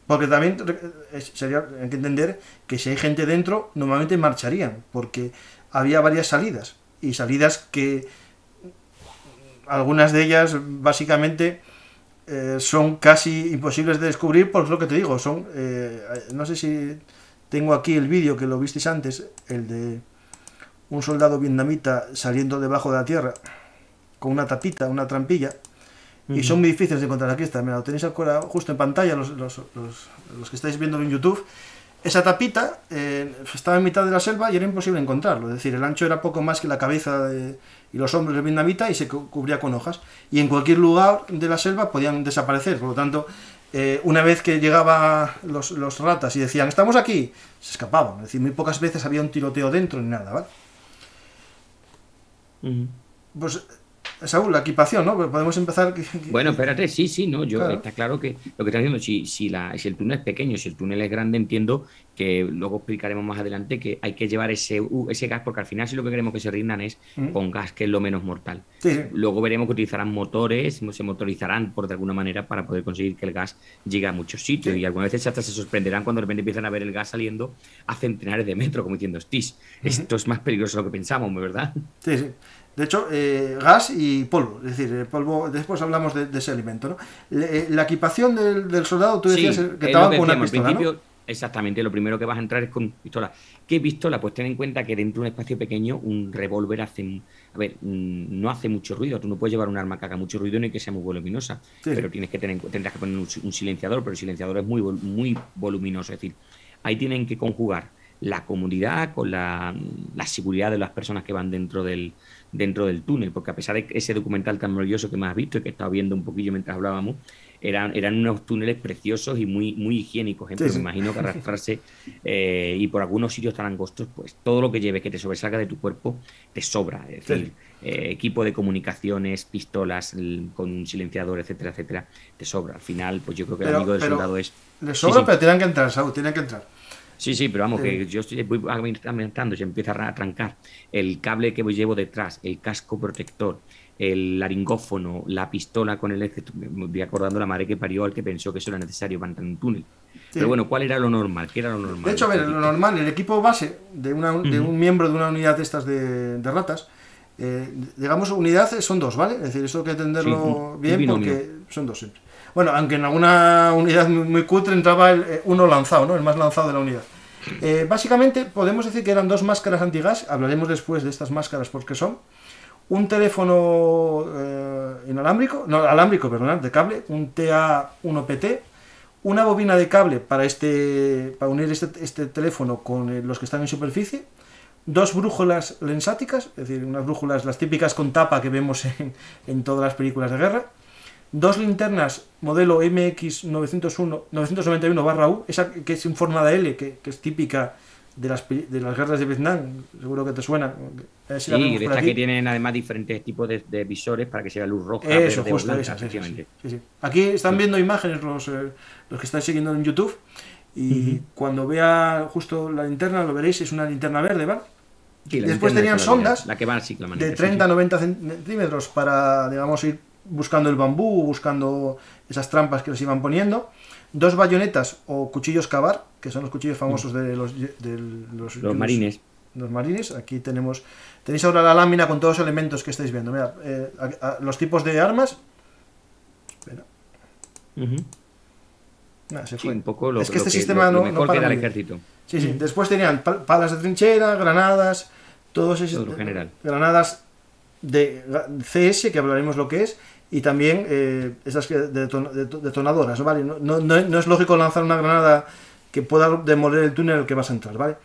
Porque también hay que entender que si hay gente dentro, normalmente marcharían, porque había varias salidas, y salidas que algunas de ellas básicamente son casi imposibles de descubrir, por lo que te digo, no sé si tengo aquí el vídeo que lo visteis antes, el de un soldado vietnamita saliendo debajo de la tierra con una tapita, una trampilla, y son muy difíciles de encontrar. Aquí está, mira, lo tenéis justo en pantalla, los que estáis viendo en YouTube. Esa tapita estaba en mitad de la selva y era imposible encontrarlo, es decir, el ancho era poco más que la cabeza y los hombros del vietnamita, y se cubría con hojas, y en cualquier lugar de la selva podían desaparecer. Por lo tanto, una vez que llegaban los ratas y decían estamos aquí, se escapaban, es decir, muy pocas veces había un tiroteo dentro ni nada, ¿vale? Pues Saúl, la equipación, ¿no? Podemos empezar... Bueno, espérate, sí, no, claro. Está claro que lo que está diciendo, si el túnel es pequeño, si el túnel es grande, entiendo que luego explicaremos más adelante que hay que llevar ese gas, porque al final si lo que queremos que se rindan es con gas, que es lo menos mortal. Sí. Luego veremos que utilizarán motores, se motorizarán de alguna manera para poder conseguir que el gas llegue a muchos sitios, y algunas veces hasta se sorprenderán cuando de repente empiezan a ver el gas saliendo a centenares de metros, como diciendo, hostis, esto es más peligroso de lo que pensamos, ¿verdad? Sí. De hecho, gas y polvo, es decir, el polvo, después hablamos de ese alimento, ¿no? La equipación del soldado, tú decías que estaba con una pistola, ¿no? Exactamente, lo primero que vas a entrar es con pistola. ¿Qué pistola? Pues ten en cuenta que dentro de un espacio pequeño un revólver no hace mucho ruido. Tú no puedes llevar un arma que haga mucho ruido ni que sea muy voluminosa, pero tendrás que poner un silenciador, pero el silenciador es muy voluminoso, es decir, ahí tienen que conjugar la comodidad con la seguridad de las personas que van dentro del túnel, porque a pesar de ese documental tan maravilloso que me has visto y que he estado viendo un poquillo mientras hablábamos, eran unos túneles preciosos y muy higiénicos, pero me imagino que arrastrarse y por algunos sitios tan angostos, pues todo lo que lleves que te sobresalga de tu cuerpo te sobra, es decir, equipo de comunicaciones, pistolas con un silenciador, etcétera, te sobra. Al final, pues yo creo que el amigo del soldado es... Les sobra, pero tienen que entrar, Saúl, tienen que entrar. Sí, pero vamos, que yo voy aumentando, se empieza a trancar el cable que llevo detrás, el casco protector, el laringófono, la pistola con el... Me voy acordando la madre que parió al que pensó que eso era necesario para entrar en un túnel. Sí. Pero bueno, ¿cuál era lo normal? ¿Qué era lo normal? De hecho, a ver, lo normal, el equipo base de un miembro de una unidad de estas de ratas, digamos, unidad son dos, ¿vale? Es decir, eso hay que entenderlo bien porque son dos siempre. Bueno, aunque en alguna unidad muy cutre entraba uno lanzado, ¿no? El más lanzado de la unidad. Básicamente podemos decir que eran dos máscaras antigas, hablaremos después de estas máscaras porque son un teléfono alámbrico, de cable, un TA1PT, una bobina de cable para unir este teléfono con los que están en superficie, dos brújulas lensáticas, es decir, unas brújulas, las típicas con tapa que vemos en todas las películas de guerra, dos linternas modelo MX991/U, esa que es en forma de L, que es típica de las guerras de Vietnam, seguro que te suena. Sí, de estas que tienen además diferentes tipos de visores para que sea luz roja, eso, verde, justo, blanca, sí. Aquí están viendo imágenes los que están siguiendo en YouTube, y cuando vea justo la linterna, lo veréis, es una linterna verde, ¿vale? Sí, después tenían sondas la que va así, de 30-90 centímetros para, digamos, ir buscando el bambú, buscando esas trampas que les iban poniendo, dos bayonetas o cuchillos cavar, que son los cuchillos famosos de los marines. Los marines. Aquí tenéis ahora la lámina con todos los elementos que estáis viendo. Mira, los tipos de armas. Espera. Se fue. Sí, un poco es que este sistema no para el ejército. Sí. Después tenían palas de trinchera, granadas, todos esos granadas de CS, que hablaremos lo que es, y también esas detonadoras, ¿vale? No es lógico lanzar una granada que pueda demoler el túnel al que vas a entrar, ¿vale?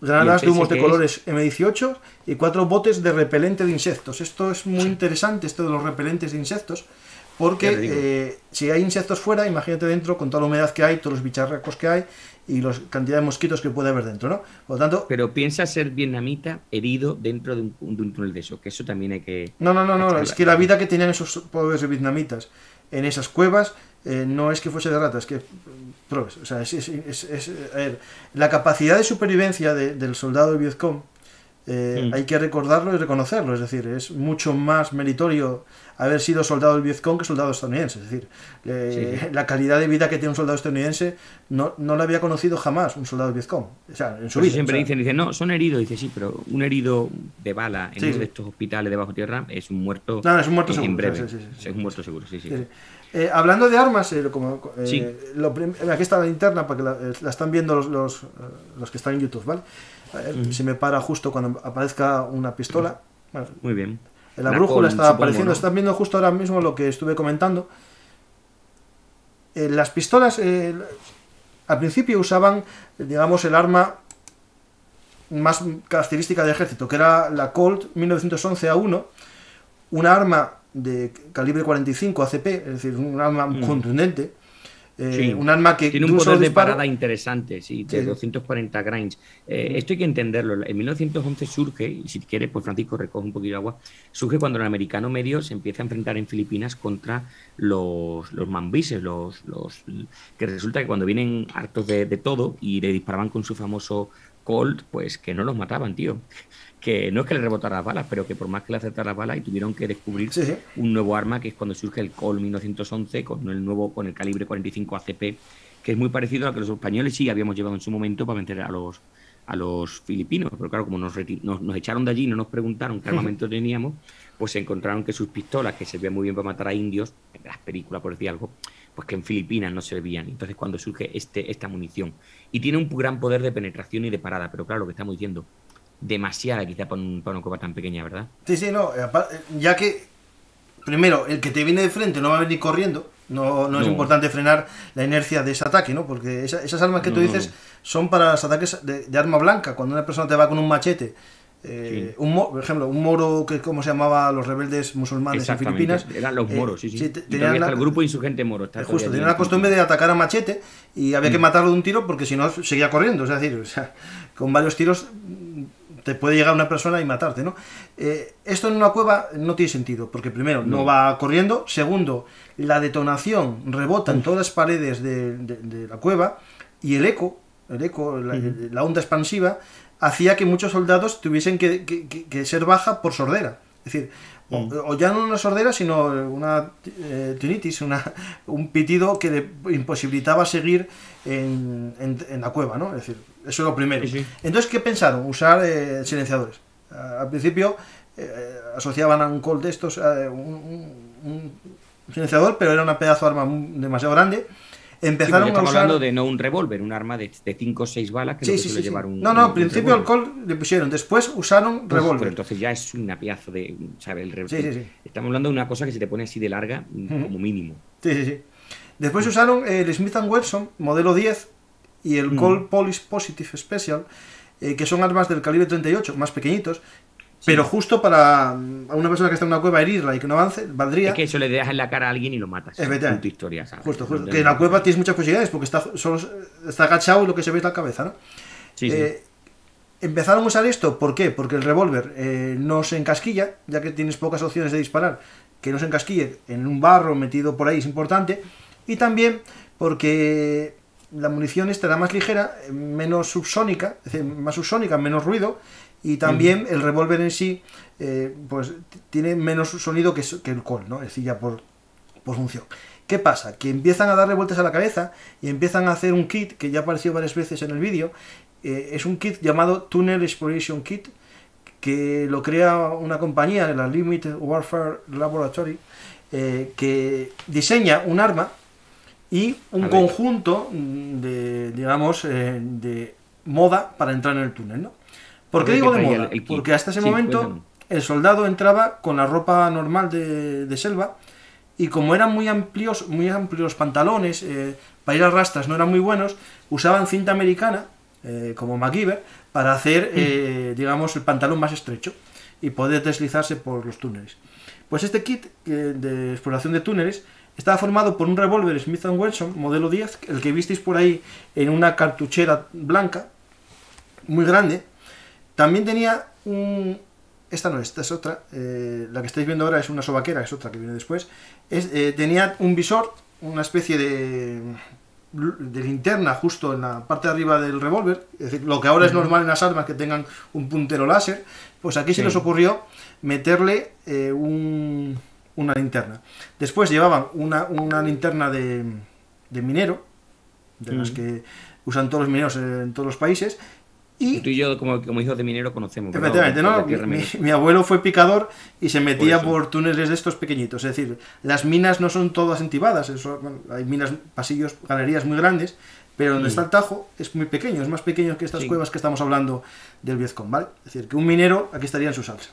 Granadas de humos de colores M18 y 4 botes de repelente de insectos. Esto es muy interesante, esto de los repelentes de insectos, porque si hay insectos fuera, imagínate dentro con toda la humedad que hay, todos los bicharracos que hay y la cantidad de mosquitos que puede haber dentro, ¿no? Por lo tanto... Pero piensa ser vietnamita herido dentro de un túnel de eso, que eso también hay que... No, es que la vida que tenían esos pobres vietnamitas en esas cuevas no es que fuese de rata, es que... O sea, a ver, la capacidad de supervivencia del soldado de Vietcong hay que recordarlo y reconocerlo, es decir, es mucho más meritorio haber sido soldado del Vietcong que soldado estadounidense, es decir, la calidad de vida que tiene un soldado estadounidense no la había conocido jamás un soldado del Vietcong, o sea, en su vida. Siempre dicen, no, son heridos, dice sí, pero un herido de bala en uno de estos hospitales de bajo tierra es un muerto. No, es un muerto seguro. En breve. Es un muerto seguro, sí. Hablando de armas, aquí está la linterna para que la están viendo los que están en YouTube, ¿vale? Se me para justo cuando aparezca una pistola. Bueno, muy bien. La brújula está apareciendo, ¿no? Están viendo justo ahora mismo lo que estuve comentando. Las pistolas al principio usaban, digamos, el arma más característica del ejército, que era la Colt 1911A1, una arma de calibre 45 ACP, es decir, un arma contundente, Sí. Un arma que tiene un poder de parada interesante, sí, de 240 grains. Esto hay que entenderlo. En 1911 surge, y si quieres, pues Francisco recoge un poquito de agua, surge cuando el americano medio se empieza a enfrentar en Filipinas contra los mambises, que resulta que cuando vienen hartos de todo y le disparaban con su famoso Colt, pues que no los mataban, tío. Que no es que le rebotara las balas, pero que por más que le acertara las balas y tuvieron que descubrir un nuevo arma, que es cuando surge el Colt 1911 con el calibre 45 ACP, que es muy parecido a lo que los españoles sí habíamos llevado en su momento para vencer a los filipinos, pero claro, como nos echaron de allí y no nos preguntaron qué armamento teníamos, pues se encontraron que sus pistolas, que servían muy bien para matar a indios, en las películas por decir algo, pues que en Filipinas no servían. Entonces cuando surge esta munición, y tiene un gran poder de penetración y de parada, pero claro, lo que estamos diciendo, demasiada quizá para una cueva tan pequeña, ¿verdad? Sí, no, ya que primero, el que te viene de frente no va a venir corriendo, no es importante frenar la inercia de ese ataque, ¿no? Porque esas armas que tú dices son para los ataques de arma blanca, cuando una persona te va con un machete, por ejemplo, un moro, que como se llamaba los rebeldes musulmanes en Filipinas, eran los moros, sí. Tenían el grupo insurgente moro. Justo, tenían la costumbre de atacar a machete y había que matarlo de un tiro porque si no seguía corriendo, es decir, con varios tiros te puede llegar una persona y matarte, ¿no? Esto en una cueva no tiene sentido, porque primero, no va corriendo, segundo, la detonación rebota en todas las paredes de la cueva y el eco, la onda expansiva, hacía que muchos soldados tuviesen que ser baja por sordera. Es decir, o ya no una sordera, sino una tinnitus, un pitido que le imposibilitaba seguir en la cueva, ¿no? Es decir, eso es lo primero. Sí. Entonces, ¿qué pensaron? Usar silenciadores. Al principio asociaban a un Colt de estos un silenciador, pero era una pedazo de arma demasiado grande. Empezaron a estamos usar... hablando de no un revólver, un arma de 5 o 6 balas que no suele llevar un... No, al principio al Colt le pusieron, después usaron revólver. Pero entonces ya es una pedazo de... ¿sabes? El revólver. Sí. Estamos hablando de una cosa que se te pone así de larga como mínimo. Sí. Después usaron el Smith & Wesson modelo 10 y el Colt Police Positive Special, que son armas del calibre 38, más pequeñitos, pero justo para una persona que está en una cueva herirla y que no avance, valdría... Es que eso le dejas en la cara a alguien y lo matas. Efectivamente. Tu historia, ¿sabes? Justo. Que en la cueva tienes muchas posibilidades porque está agachado y lo que se ve es la cabeza, ¿no? Sí. Empezaron a usar esto, ¿por qué? Porque el revólver no se encasquilla, ya que tienes pocas opciones de disparar, que no se encasquille en un barro metido por ahí es importante, y también porque la munición estará más ligera, menos subsónica, es decir, más subsónica, menos ruido, y también el revólver en sí pues tiene menos sonido que el Colt, ¿no? Es decir, ya por función. ¿Qué pasa? Que empiezan a darle vueltas a la cabeza y empiezan a hacer un kit que ya apareció varias veces en el vídeo. Es un kit llamado Tunnel Exploration Kit, que lo crea una compañía, la Limited Warfare Laboratory, que diseña un arma y un conjunto de, digamos, de moda para entrar en el túnel, ¿no? ¿Por qué digo de moda? Porque hasta ese momento el soldado entraba con la ropa normal de selva y como eran muy amplios los pantalones, para ir a rastras no eran muy buenos, usaban cinta americana, como MacGyver, para hacer, digamos, el pantalón más estrecho y poder deslizarse por los túneles. Pues este kit de exploración de túneles estaba formado por un revólver Smith & Wesson modelo 10, el que visteis por ahí en una cartuchera blanca, muy grande. También tenía esta es otra, la que estáis viendo ahora es una sobaquera, es otra que viene después. Tenía un visor, una especie de linterna justo en la parte de arriba del revólver, es decir, lo que ahora es normal en las armas que tengan un puntero láser, pues aquí se les ocurrió meterle una linterna. Después llevaban una linterna de minero, de las que usan todos los mineros en todos los países. Y tú y yo, como hijos de minero, conocemos. Efectivamente, ¿no? Mi abuelo fue picador y se metía por túneles de estos pequeñitos. Es decir, las minas no son todas entibadas. Hay minas, pasillos, galerías muy grandes, pero donde está el Tajo es muy pequeño. Es más pequeño que estas cuevas que estamos hablando del Vietcong, ¿vale? Es decir, que un minero aquí estaría en su salsa.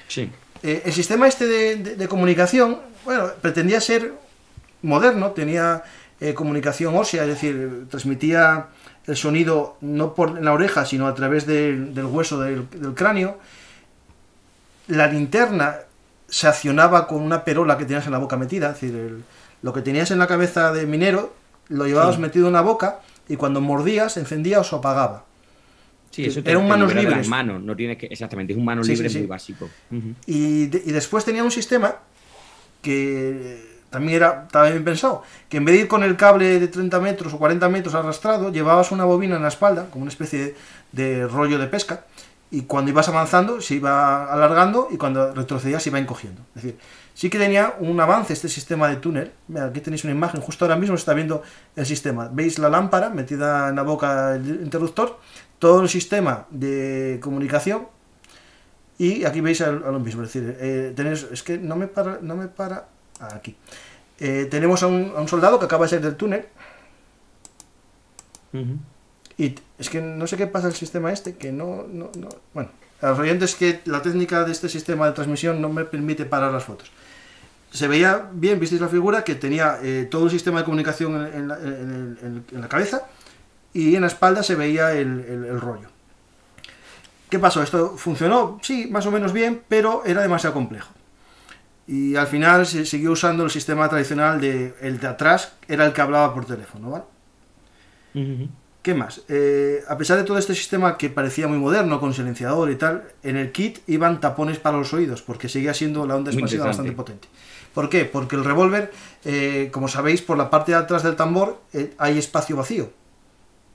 Sí. El sistema este de comunicación, bueno, pretendía ser moderno, tenía comunicación ósea, es decir, transmitía el sonido no por la oreja, sino a través del hueso del cráneo. La linterna se accionaba con una perola que tenías en la boca metida, es decir, lo que tenías en la cabeza de minero lo llevabas metido en la boca y cuando mordías se encendía o se apagaba. Sí, eso eran manos libres. Las manos, no tienes que, exactamente, es un manos libre muy básico. Y después tenía un sistema que también estaba bien pensado, que en vez de ir con el cable de 30 metros o 40 metros arrastrado, llevabas una bobina en la espalda, como una especie de rollo de pesca, y cuando ibas avanzando se iba alargando y cuando retrocedías se iba encogiendo. Es decir, sí que tenía un avance este sistema de túnel. Mira, aquí tenéis una imagen, justo ahora mismo se está viendo el sistema. ¿Veis la lámpara metida en la boca del interruptor? Todo el sistema de comunicación y aquí veis a lo mismo. Es decir, es que no me para aquí. Tenemos a un soldado que acaba de salir del túnel. Y es que no sé qué pasa el sistema este, que no. Bueno, a los oyentes, que la técnica de este sistema de transmisión no me permite parar las fotos. Se veía bien, visteis la figura, que tenía todo el sistema de comunicación en la cabeza y en la espalda se veía el rollo. ¿Qué pasó? ¿Esto funcionó? Sí, más o menos bien, pero era demasiado complejo. Y al final se siguió usando el sistema tradicional el de atrás, era el que hablaba por teléfono, ¿vale? ¿Qué más? A pesar de todo este sistema que parecía muy moderno, con silenciador y tal, en el kit iban tapones para los oídos, porque seguía siendo la onda expansiva bastante potente. ¿Por qué? Porque el revólver, como sabéis, por la parte de atrás del tambor hay espacio vacío.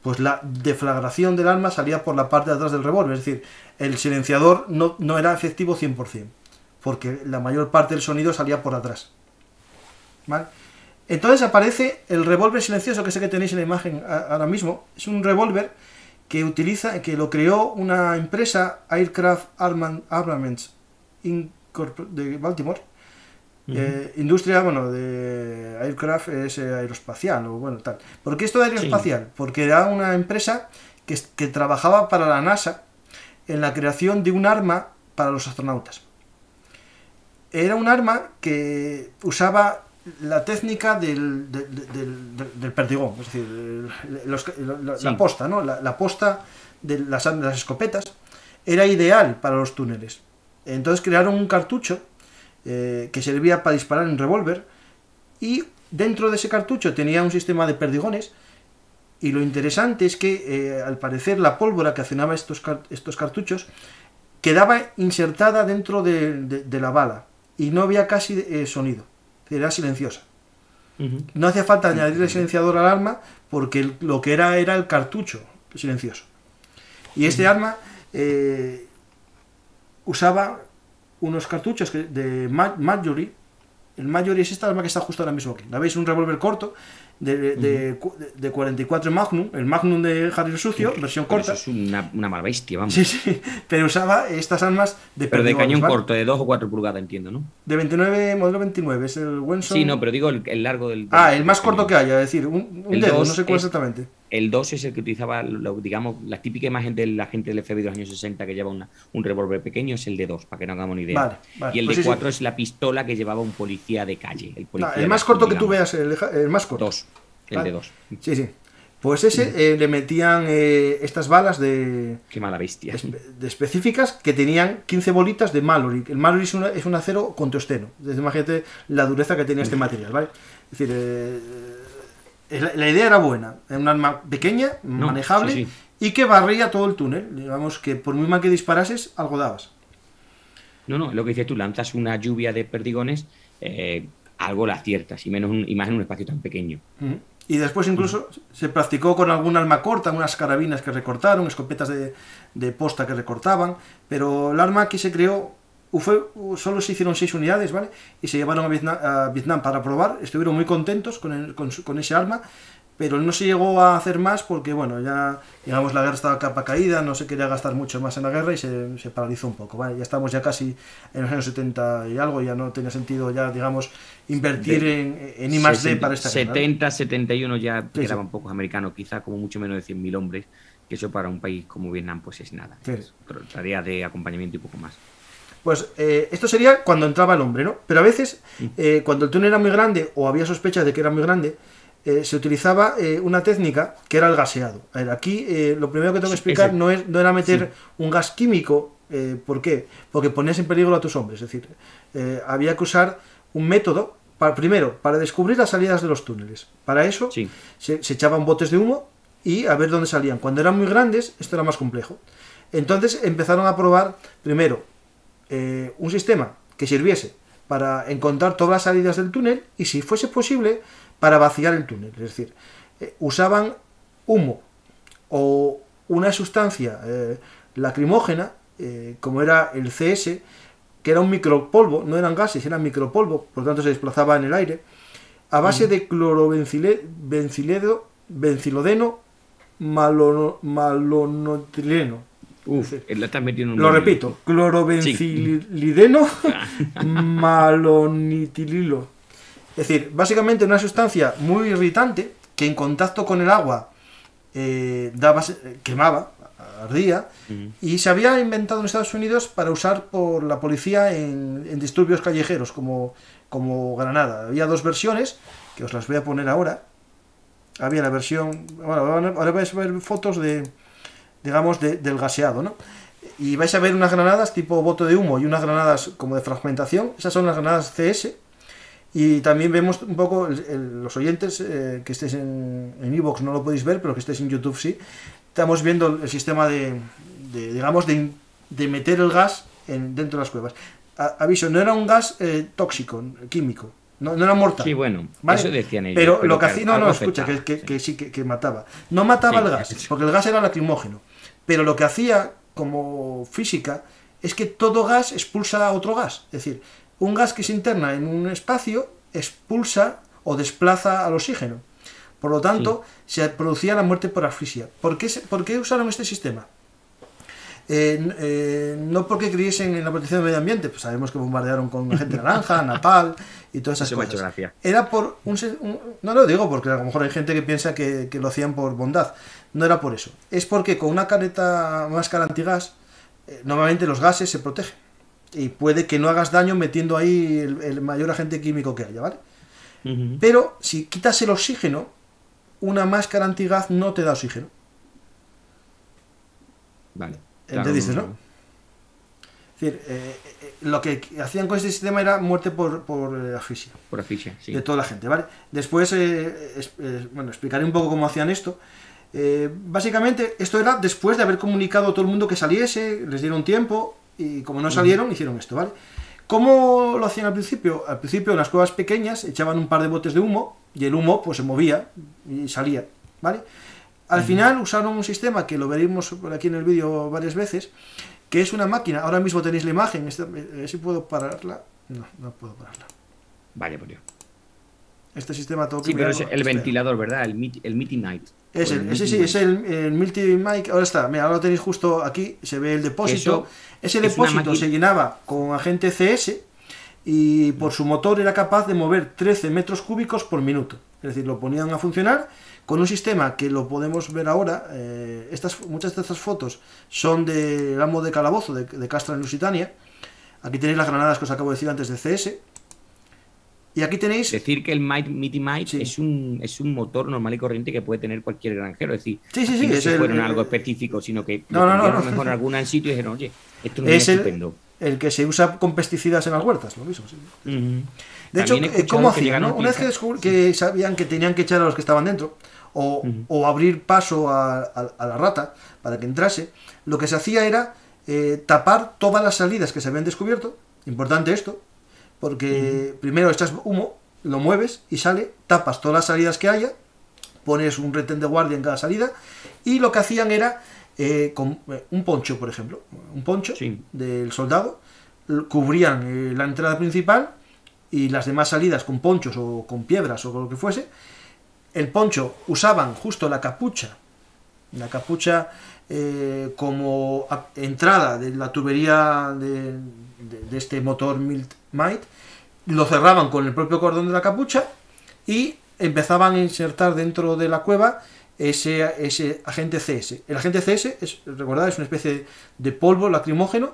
Pues la deflagración del arma salía por la parte de atrás del revólver, es decir, el silenciador no era efectivo 100%, porque la mayor parte del sonido salía por atrás. ¿Vale? Entonces aparece el revólver silencioso, que sé que tenéis en la imagen ahora mismo. Es un revólver que lo creó una empresa, Aircraft Armaments de Baltimore. Industria, bueno, de aircraft es aeroespacial, o bueno, tal. ¿Por qué esto de aeroespacial? Porque era una empresa que trabajaba para la NASA en la creación de un arma para los astronautas. Era un arma que usaba la técnica del perdigón, es decir, la posta, ¿no? La posta de las escopetas era ideal para los túneles. Entonces crearon un cartucho que servía para disparar en revólver, y dentro de ese cartucho tenía un sistema de perdigones, y lo interesante es que al parecer la pólvora que accionaba estos cartuchos quedaba insertada dentro de la bala y no había casi sonido, era silenciosa. No hacía falta añadir el silenciador al arma porque lo que era el cartucho silencioso. Y este arma usaba unos cartuchos de Marjorie. El Marjorie es esta arma que está justo ahora mismo aquí. ¿La veis? Un revólver corto de 44 Magnum, el Magnum de Harry el Sucio, versión corta. Eso es una mala bestia, vamos. Sí, pero usaba estas armas de pero de cañón, ¿vale? Corto, de 2 o 4 pulgadas, entiendo, ¿no? De 29, modelo 29, es el Wenson. Sí, no, pero digo el largo del el más corto que haya, es decir, un dedo, no sé cuál exactamente. El 2 es el que utilizaba, digamos, la típica imagen de la gente del FBI de los años 60 que lleva un revólver pequeño, es el de 2, para que no hagamos ni idea. Vale, y el pues de 4 es la pistola que llevaba un policía de calle. El más corto que tú veas, el más corto. 2, el de 2. Sí. Pues ese le metían estas balas de... Qué mala bestia. De específicas, que tenían 15 bolitas de Mallory. El Mallory es un acero con tungsteno. Imagínate la dureza que tenía este material, ¿vale? Es decir, la idea era buena. Era un arma pequeña, manejable, y que barría todo el túnel. Digamos que por muy mal que disparases, algo dabas. No, lo que dices tú, lanzas una lluvia de perdigones, algo la aciertas, y más en un espacio tan pequeño. Y después incluso se practicó con algún arma corta, unas carabinas que recortaron, escopetas de posta que recortaban, pero el arma que se creó solo se hicieron 6 unidades, ¿vale? Y se llevaron a Vietnam para probar. Estuvieron muy contentos con ese arma, pero no se llegó a hacer más porque, bueno, ya, digamos, la guerra estaba capa caída, no se quería gastar mucho más en la guerra y se paralizó un poco, ¿vale? Ya estamos ya casi en los años 70 y algo, ya no tenía sentido ya, digamos, invertir en I+D para esta guerra. 70, 71 ya quedaban pocos americanos, quizá como mucho menos de 100.000 hombres, que eso para un país como Vietnam pues es nada. Es tarea de acompañamiento y poco más. Pues esto sería cuando entraba el hombre, ¿no? Pero a veces, cuando el túnel era muy grande o había sospechas de que era muy grande, se utilizaba una técnica que era el gaseado. A ver, aquí lo primero que tengo que explicar no era meter un gas químico. ¿Por qué? Porque ponías en peligro a tus hombres. Es decir, había que usar un método primero, para descubrir las salidas de los túneles. Para eso Sí. se echaban botes de humo y a ver dónde salían. Cuando eran muy grandes, esto era más complejo. Entonces empezaron a probar, primero, un sistema que sirviese para encontrar todas las salidas del túnel y, si fuese posible, para vaciar el túnel. Es decir, usaban humo o una sustancia lacrimógena, como era el CS, que era un micropolvo, no eran gases, eran micropolvo, por lo tanto se desplazaba en el aire, a base de clorobencilodeno malonotileno. Uf, la estás metiendo en un Lo lío. repito, clorobencilideno malonitililo. Es decir, básicamente una sustancia muy irritante que en contacto con el agua quemaba, ardía, y se había inventado en Estados Unidos para usar por la policía en disturbios callejeros, como Granada. Había dos versiones, que os las voy a poner ahora. Había la versión... Bueno, ahora vais a ver fotos del gaseado, ¿no? Y vais a ver unas granadas tipo bote de humo y unas granadas como de fragmentación. Esas son las granadas CS. Y también vemos un poco, los oyentes que estéis en iVoox no lo podéis ver, pero que estéis en YouTube sí. Estamos viendo el sistema de meter el gas dentro de las cuevas. Aviso, no era un gas tóxico, químico. No era mortal. Sí, bueno, ¿vale? eso decían ellos. Pero lo que hacía... No, algo escucha, afectaba, que sí, que mataba. No mataba el gas, porque el gas era lacrimógeno. Pero lo que hacía, como física, es que todo gas expulsa a otro gas. Es decir, un gas que se interna en un espacio expulsa o desplaza al oxígeno. Por lo tanto, se producía la muerte por asfixia. ¿Por qué usaron este sistema? No porque creyesen en la protección del medio ambiente, pues sabemos que bombardearon con agente naranja, napal y todas esas Eso me ha hecho cosas. gracia. Era por no lo digo porque a lo mejor hay gente que piensa que lo hacían por bondad. No era por eso. Es porque con una máscara antigas, normalmente los gases se protegen. Y puede que no hagas daño metiendo ahí el mayor agente químico que haya, ¿vale? Pero si quitas el oxígeno, una máscara antigaz no te da oxígeno. Vale. ¿Entendiste, no? Es decir, lo que hacían con este sistema era muerte por asfixia. Por asfixia, sí. De toda la gente, ¿vale? Después, explicaré un poco cómo hacían esto. Básicamente, esto era después de haber comunicado a todo el mundo que saliese, les dieron tiempo, y como no salieron, hicieron esto, ¿vale? ¿Cómo lo hacían al principio? Al principio, en las cuevas pequeñas, echaban un par de botes de humo, y el humo pues se movía y salía, ¿vale? Al final usaron un sistema que lo veremos por aquí en el vídeo varias veces, que es una máquina. Ahora mismo tenéis la imagen. Si puedo pararla. No puedo pararla. Vaya por Dios. Este sistema todo. Sí, pero es el ventilador, ¿verdad? El Meeting Night. Es el Multi-Mic. Ahora está. Mira, ahora lo tenéis justo aquí. Se ve el depósito. Ese depósito se llenaba con agente CS y por su motor era capaz de mover 13 metros cúbicos por minuto. Es decir, lo ponían a funcionar con un sistema que lo podemos ver ahora. Muchas de estas fotos son del amo de calabozo de Castra en Lusitania. Aquí tenéis las granadas que os acabo de decir antes de CS. Y aquí tenéis... Decir que el Meaty Might Sí. es un motor normal y corriente que puede tener cualquier granjero. Es decir, Sí, aquí no es se el- fueron a algo específico, sino que No, lo no, cambiaron no. mejor en algún sitio y dijeron, oye, esto no Es es estupendo. el que se usa con pesticidas en las huertas, lo mismo. Sí. Ujú. De hecho, También he escuchado ¿cómo que hacían? llegaron ¿No? a Una vez que, utilizar- que sabían que tenían que echar a los que estaban dentro, o abrir paso a la rata para que entrase, lo que se hacía era tapar todas las salidas que se habían descubierto. Importante esto, porque primero echas humo, lo mueves y sale, tapas todas las salidas que haya, pones un retén de guardia en cada salida, y lo que hacían era con un poncho, por ejemplo, un poncho Sí. del soldado, cubrían la entrada principal y las demás salidas con ponchos o con piedras o con lo que fuese. El poncho usaban justo la capucha como entrada de la tubería de este motor Might, lo cerraban con el propio cordón de la capucha y empezaban a insertar dentro de la cueva ese agente CS. El agente CS, recordad, es una especie de polvo lacrimógeno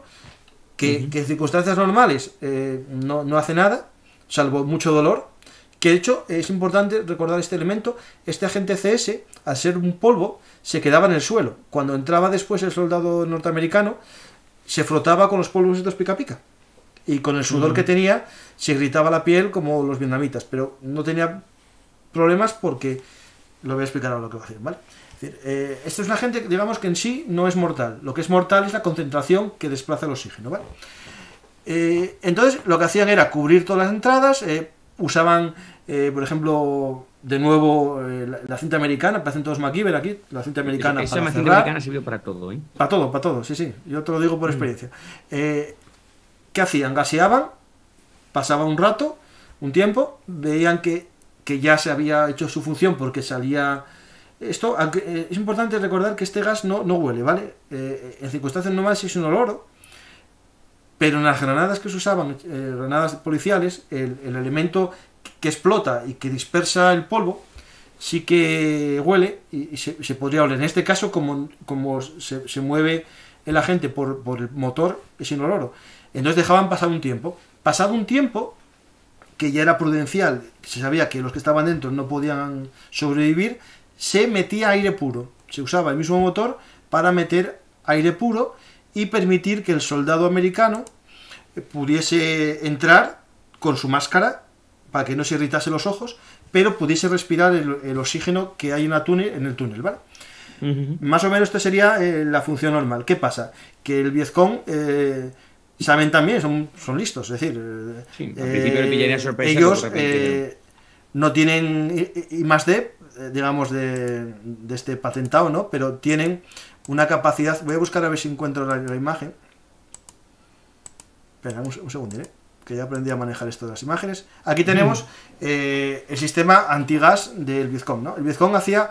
que en circunstancias normales no hace nada, salvo mucho dolor, que de hecho es importante recordar este elemento. Este agente CS, al ser un polvo, se quedaba en el suelo. Cuando entraba después el soldado norteamericano, se frotaba con los polvos estos pica pica y con el sudor que tenía se irritaba la piel como los vietnamitas, pero no tenía problemas porque lo voy a explicar ahora lo que va a hacer, ¿vale? Es decir, esto es una gente, digamos, que en sí no es mortal. Lo que es mortal es la concentración que desplaza el oxígeno, ¿vale? Entonces lo que hacían era cubrir todas las entradas, usaban, por ejemplo, de nuevo la cinta americana, parecen todos MacGyver aquí, la cinta americana esa para cinta cerrar. americana sirvió para todo, ¿eh? Para todo, sí, yo te lo digo por experiencia. ¿Qué hacían? Gaseaban, pasaba un rato, un tiempo, veían que ya se había hecho su función porque salía... Esto, aunque, es importante recordar que este gas no huele, ¿vale? En circunstancias normales es un olor, pero en las granadas que se usaban, granadas policiales, el elemento que explota y que dispersa el polvo, sí que huele y se podría oler. En este caso, como se mueve el agente por el motor, es inoloro. Entonces dejaban pasar un tiempo. Pasado un tiempo, que ya era prudencial, se sabía que los que estaban dentro no podían sobrevivir, se metía aire puro. Se usaba el mismo motor para meter aire puro y permitir que el soldado americano pudiese entrar con su máscara para que no se irritase los ojos, pero pudiese respirar el oxígeno que hay en el túnel, ¿vale? Más o menos esta sería la función normal. ¿Qué pasa? Que el Vietcong saben también, son listos, es decir, sí, al principio le pillaría sorpresa, ellos repente, no tienen I+D, digamos, de este patentado, ¿no? Pero tienen una capacidad. Voy a buscar a ver si encuentro la imagen. Espera, un segundo, que ya aprendí a manejar esto de las imágenes. Aquí tenemos el sistema antigas del Vietcong, ¿no? El Vietcong hacía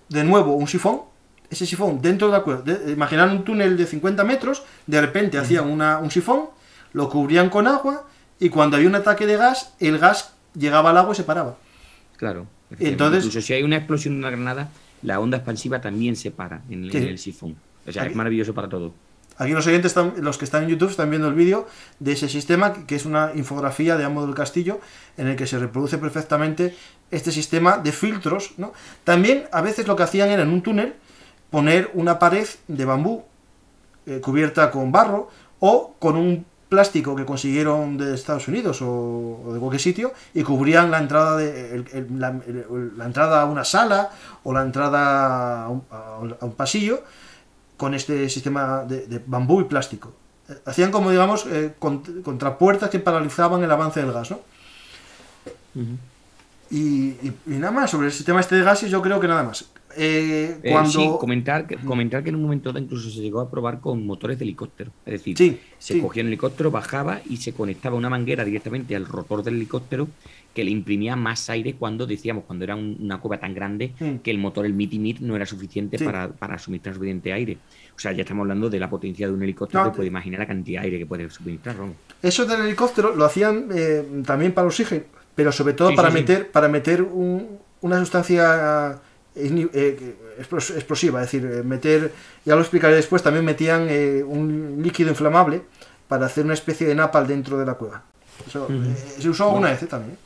de nuevo un sifón. Ese sifón dentro de la cueva, imaginar un túnel de 50 metros, de repente hacían un sifón, lo cubrían con agua y cuando había un ataque de gas, el gas llegaba al agua y se paraba. Claro. Entonces, incluso si hay una explosión de una granada, la onda expansiva también se para en el sifón. O sea, es maravilloso para todo. Aquí los oyentes, los que están en YouTube, están viendo el vídeo de ese sistema, que es una infografía de Amo del Castillo, en el que se reproduce perfectamente este sistema de filtros, ¿no? También, a veces lo que hacían era en un túnel poner una pared de bambú cubierta con barro o con un plástico que consiguieron de Estados Unidos o de cualquier sitio y cubrían la entrada la entrada a una sala o la entrada a un pasillo con este sistema de bambú y plástico. Hacían como, digamos, contrapuertas que paralizaban el avance del gas, ¿no? Y nada más, sobre el sistema este de gases yo creo que nada más. Sí, comentar que en un momento dado incluso se llegó a probar con motores de helicóptero. Es decir, se cogía un helicóptero, bajaba y se conectaba una manguera directamente al rotor del helicóptero que le imprimía más aire cuando era una cueva tan grande que el motor, el MITI-MIT, no era suficiente para suministrar suficiente aire. O sea, ya estamos hablando de la potencia de un helicóptero, que puede imaginar la cantidad de aire que puede suministrar, ¿no? Eso del helicóptero lo hacían también para oxígeno, pero sobre todo para meter una sustancia explosiva, es decir, ya lo explicaré después, también metían un líquido inflamable para hacer una especie de napalm dentro de la cueva. Eso se usó una vez también,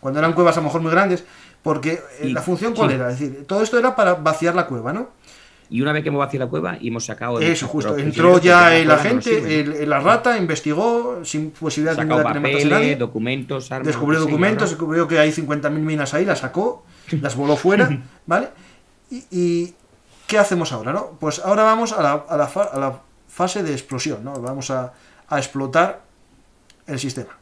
cuando eran cuevas a lo mejor muy grandes, porque la función ¿cuál era? Es decir, todo esto era para vaciar la cueva, ¿no? Y una vez que hemos vaciado la cueva y hemos sacado... Eso, justo. Entró ya el agente, la rata, investigó sin posibilidad de ninguna que le matase a nadie. Documentos, armas... Descubrió documentos, descubrió que hay 50.000 minas ahí, las sacó, las voló fuera, ¿vale? Y ¿qué hacemos ahora, no? Pues ahora vamos a la fase de explosión, ¿no? Vamos a explotar el sistema.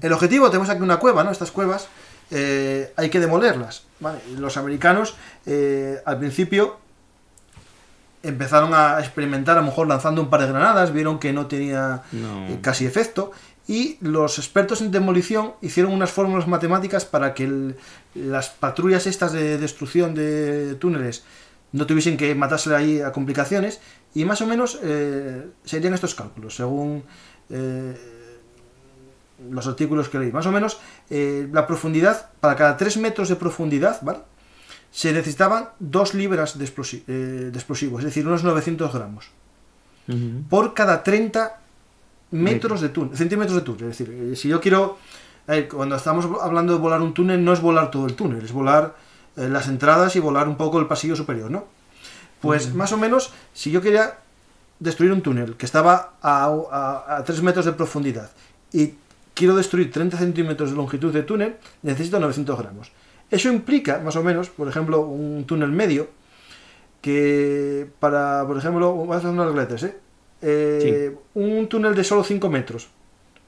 El objetivo, tenemos aquí una cueva, ¿no? Estas cuevas hay que demolerlas, ¿vale? Los americanos al principio empezaron a experimentar, a lo mejor lanzando un par de granadas, vieron que no tenía casi efecto, y los expertos en demolición hicieron unas fórmulas matemáticas para que las patrullas estas de destrucción de túneles no tuviesen que matarse ahí a complicaciones, y más o menos serían estos cálculos, según los artículos que leí. Más o menos la profundidad, para cada 3 metros de profundidad, ¿vale?, se necesitaban 2 libras de explosivos, es decir, unos 900 gramos, por cada 30 metros de túnel, centímetros de túnel. Es decir, si yo quiero, cuando estamos hablando de volar un túnel, no es volar todo el túnel, es volar las entradas y volar un poco el pasillo superior, ¿no? Pues más o menos, si yo quería destruir un túnel que estaba a 3 metros de profundidad y quiero destruir 30 centímetros de longitud de túnel, necesito 900 gramos. Eso implica, más o menos, por ejemplo, un túnel medio, que para, por ejemplo, voy a hacer unas regletas, un túnel de solo 5 metros,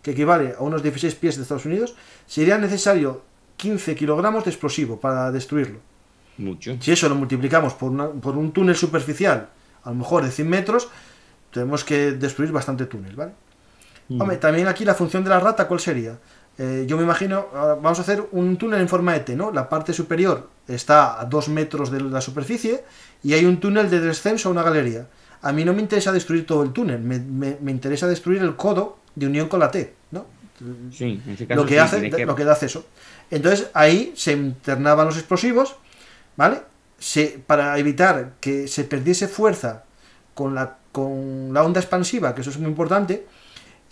que equivale a unos 16 pies de Estados Unidos, sería necesario 15 kilogramos de explosivo para destruirlo. Mucho. Si eso lo multiplicamos por un túnel superficial, a lo mejor de 100 metros, tenemos que destruir bastante túnel, ¿vale? Hombre, también aquí la función de la rata, ¿cuál sería? Yo me imagino, vamos a hacer un túnel en forma de T, ¿no? La parte superior está a 2 metros de la superficie y hay un túnel de descenso a una galería. A mí no me interesa destruir todo el túnel, me interesa destruir el codo de unión con la T, ¿no? Sí, en ese caso lo que da acceso. Entonces ahí se internaban los explosivos, ¿vale? Para evitar que se perdiese fuerza con la onda expansiva, que eso es muy importante,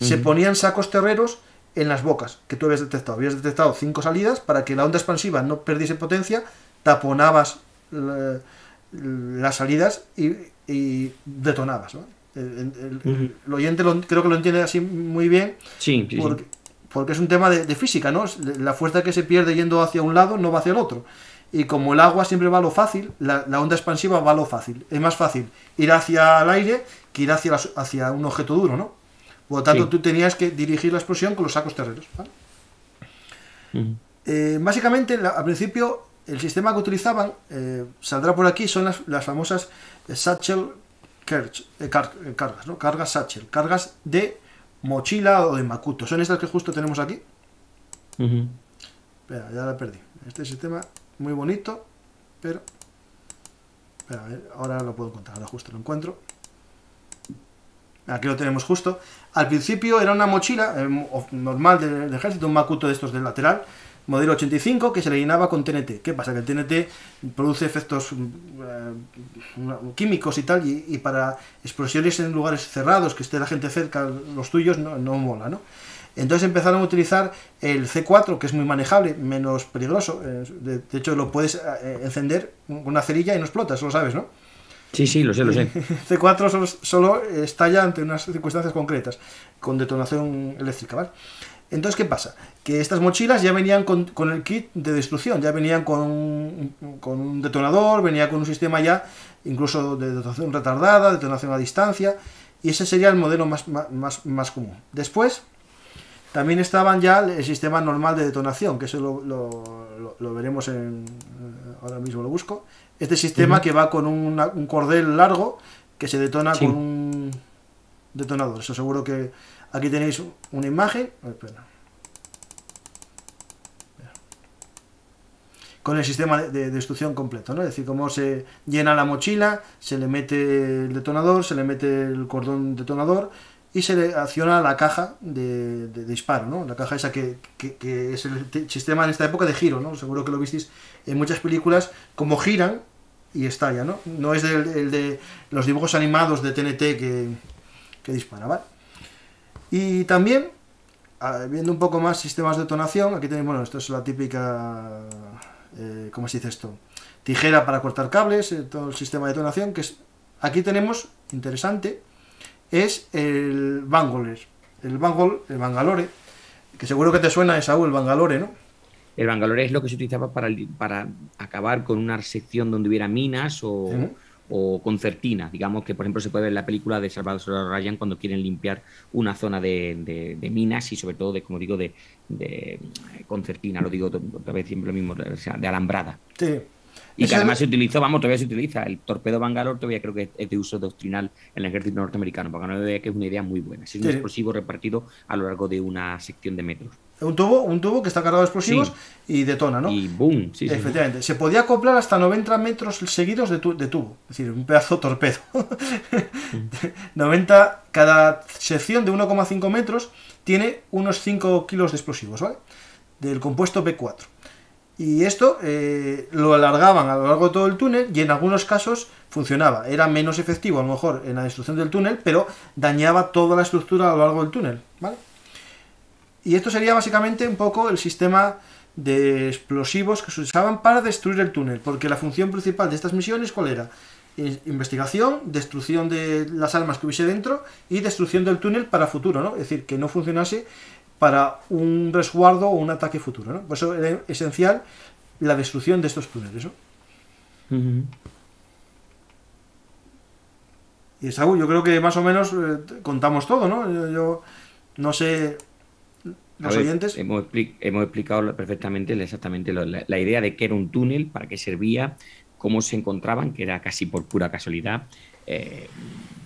se ponían sacos terreros en las bocas que tú habías detectado. Habías detectado 5 salidas para que la onda expansiva no perdiese potencia, taponabas las salidas y detonabas, ¿no? El oyente creo que lo entiende así muy bien, sí. Porque es un tema de física, ¿no? La fuerza que se pierde yendo hacia un lado no va hacia el otro. Y como el agua siempre va a lo fácil, la onda expansiva va a lo fácil. Es más fácil ir hacia el aire que ir hacia un objeto duro, ¿no? Por lo tanto, tú tenías que dirigir la explosión con los sacos terreros, ¿vale? Básicamente, al principio, el sistema que utilizaban, saldrá por aquí, son las famosas satchel cargas, ¿no? Cargas satchel, cargas de mochila o de Makuto. Son estas que justo tenemos aquí. Espera, ya la perdí. Este sistema muy bonito, pero... Espera, a ver, ahora lo puedo encontrar, ahora justo lo encuentro. Aquí lo tenemos justo. Al principio era una mochila normal del ejército, un Makuto de estos del lateral, modelo 85, que se le llenaba con TNT. ¿Qué pasa? Que el TNT produce efectos químicos y tal, y para explosiones en lugares cerrados, que esté la gente cerca, los tuyos, no mola, ¿no? Entonces empezaron a utilizar el C4, que es muy manejable, menos peligroso. De hecho, lo puedes encender con una cerilla y no explota, eso lo sabes, ¿no? Sí, lo sé. C4 solo estalla ante unas circunstancias concretas, con detonación eléctrica, ¿vale? Entonces, ¿qué pasa? Que estas mochilas ya venían con el kit de destrucción, ya venían con un detonador, venía con un sistema ya incluso de detonación retardada, detonación a distancia, y ese sería el modelo más común. Después, también estaban ya el sistema normal de detonación, que eso lo veremos ahora mismo lo busco. Este sistema que va con un cordel largo que se detona con un detonador. Eso seguro que aquí tenéis una imagen. Espera. Con el sistema de destrucción completo, ¿no? Es decir, cómo se llena la mochila, se le mete el detonador, se le mete el cordón detonador y se le acciona la caja de disparo, ¿no? La caja esa que es el sistema en esta época de giro, ¿no? Seguro que lo visteis en muchas películas, como giran y estalla, ¿no? No es el de los dibujos animados de TNT que dispara, ¿vale? Y también, viendo un poco más sistemas de detonación, aquí tenéis, bueno, esto es la típica, ¿cómo se dice esto? Tijera para cortar cables, todo el sistema de detonación, aquí tenemos, interesante, es el Bangalore, el Bangalore, que seguro que te suena, Saúl, el Bangalore, ¿no? El Bangalore es lo que se utilizaba para acabar con una sección donde hubiera minas o concertina. Digamos que, por ejemplo, se puede ver en la película de Salvador Soldado Ryan cuando quieren limpiar una zona de minas y sobre todo como digo, de concertina, lo digo otra vez siempre lo mismo, o sea, de alambrada. Sí. Y que además todavía se utiliza. El torpedo Bangalore todavía creo que es de uso doctrinal en el ejército norteamericano, porque no vea que es una idea muy buena. Es un explosivo repartido a lo largo de una sección de metros. Un tubo que está cargado de explosivos y detona, ¿no? Y boom, efectivamente. Se podía acoplar hasta 90 metros seguidos de tubo. Es decir, un pedazo de torpedo. 90, cada sección de 1,5 metros tiene unos 5 kilos de explosivos, ¿vale? Del compuesto B4. Y esto lo alargaban a lo largo de todo el túnel y en algunos casos funcionaba. Era menos efectivo a lo mejor en la destrucción del túnel, pero dañaba toda la estructura a lo largo del túnel, ¿vale? Y esto sería básicamente un poco el sistema de explosivos que se usaban para destruir el túnel, porque la función principal de estas misiones, ¿cuál era? investigación, destrucción de las armas que hubiese dentro y destrucción del túnel para futuro, ¿no? Es decir, que no funcionase para un resguardo o un ataque futuro, ¿no? Por eso era esencial la destrucción de estos túneles, ¿no? Y Saúl, yo creo que más o menos contamos todo, ¿no? Yo no sé, los oyentes. Hemos explicado perfectamente, exactamente la idea de qué era un túnel, para qué servía, cómo se encontraban, que era casi por pura casualidad,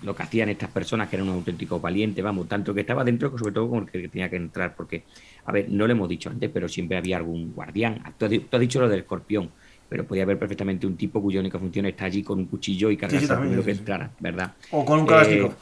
lo que hacían estas personas, que eran un auténtico valiente, vamos, tanto que estaba dentro, sobre todo como el que tenía que entrar, porque, a ver, no lo hemos dicho antes, pero siempre había algún guardián. Tú has dicho lo del escorpión, pero podía haber perfectamente un tipo cuya única función está allí con un cuchillo y cargarse al primero que entrara, ¿verdad? O con un calástico.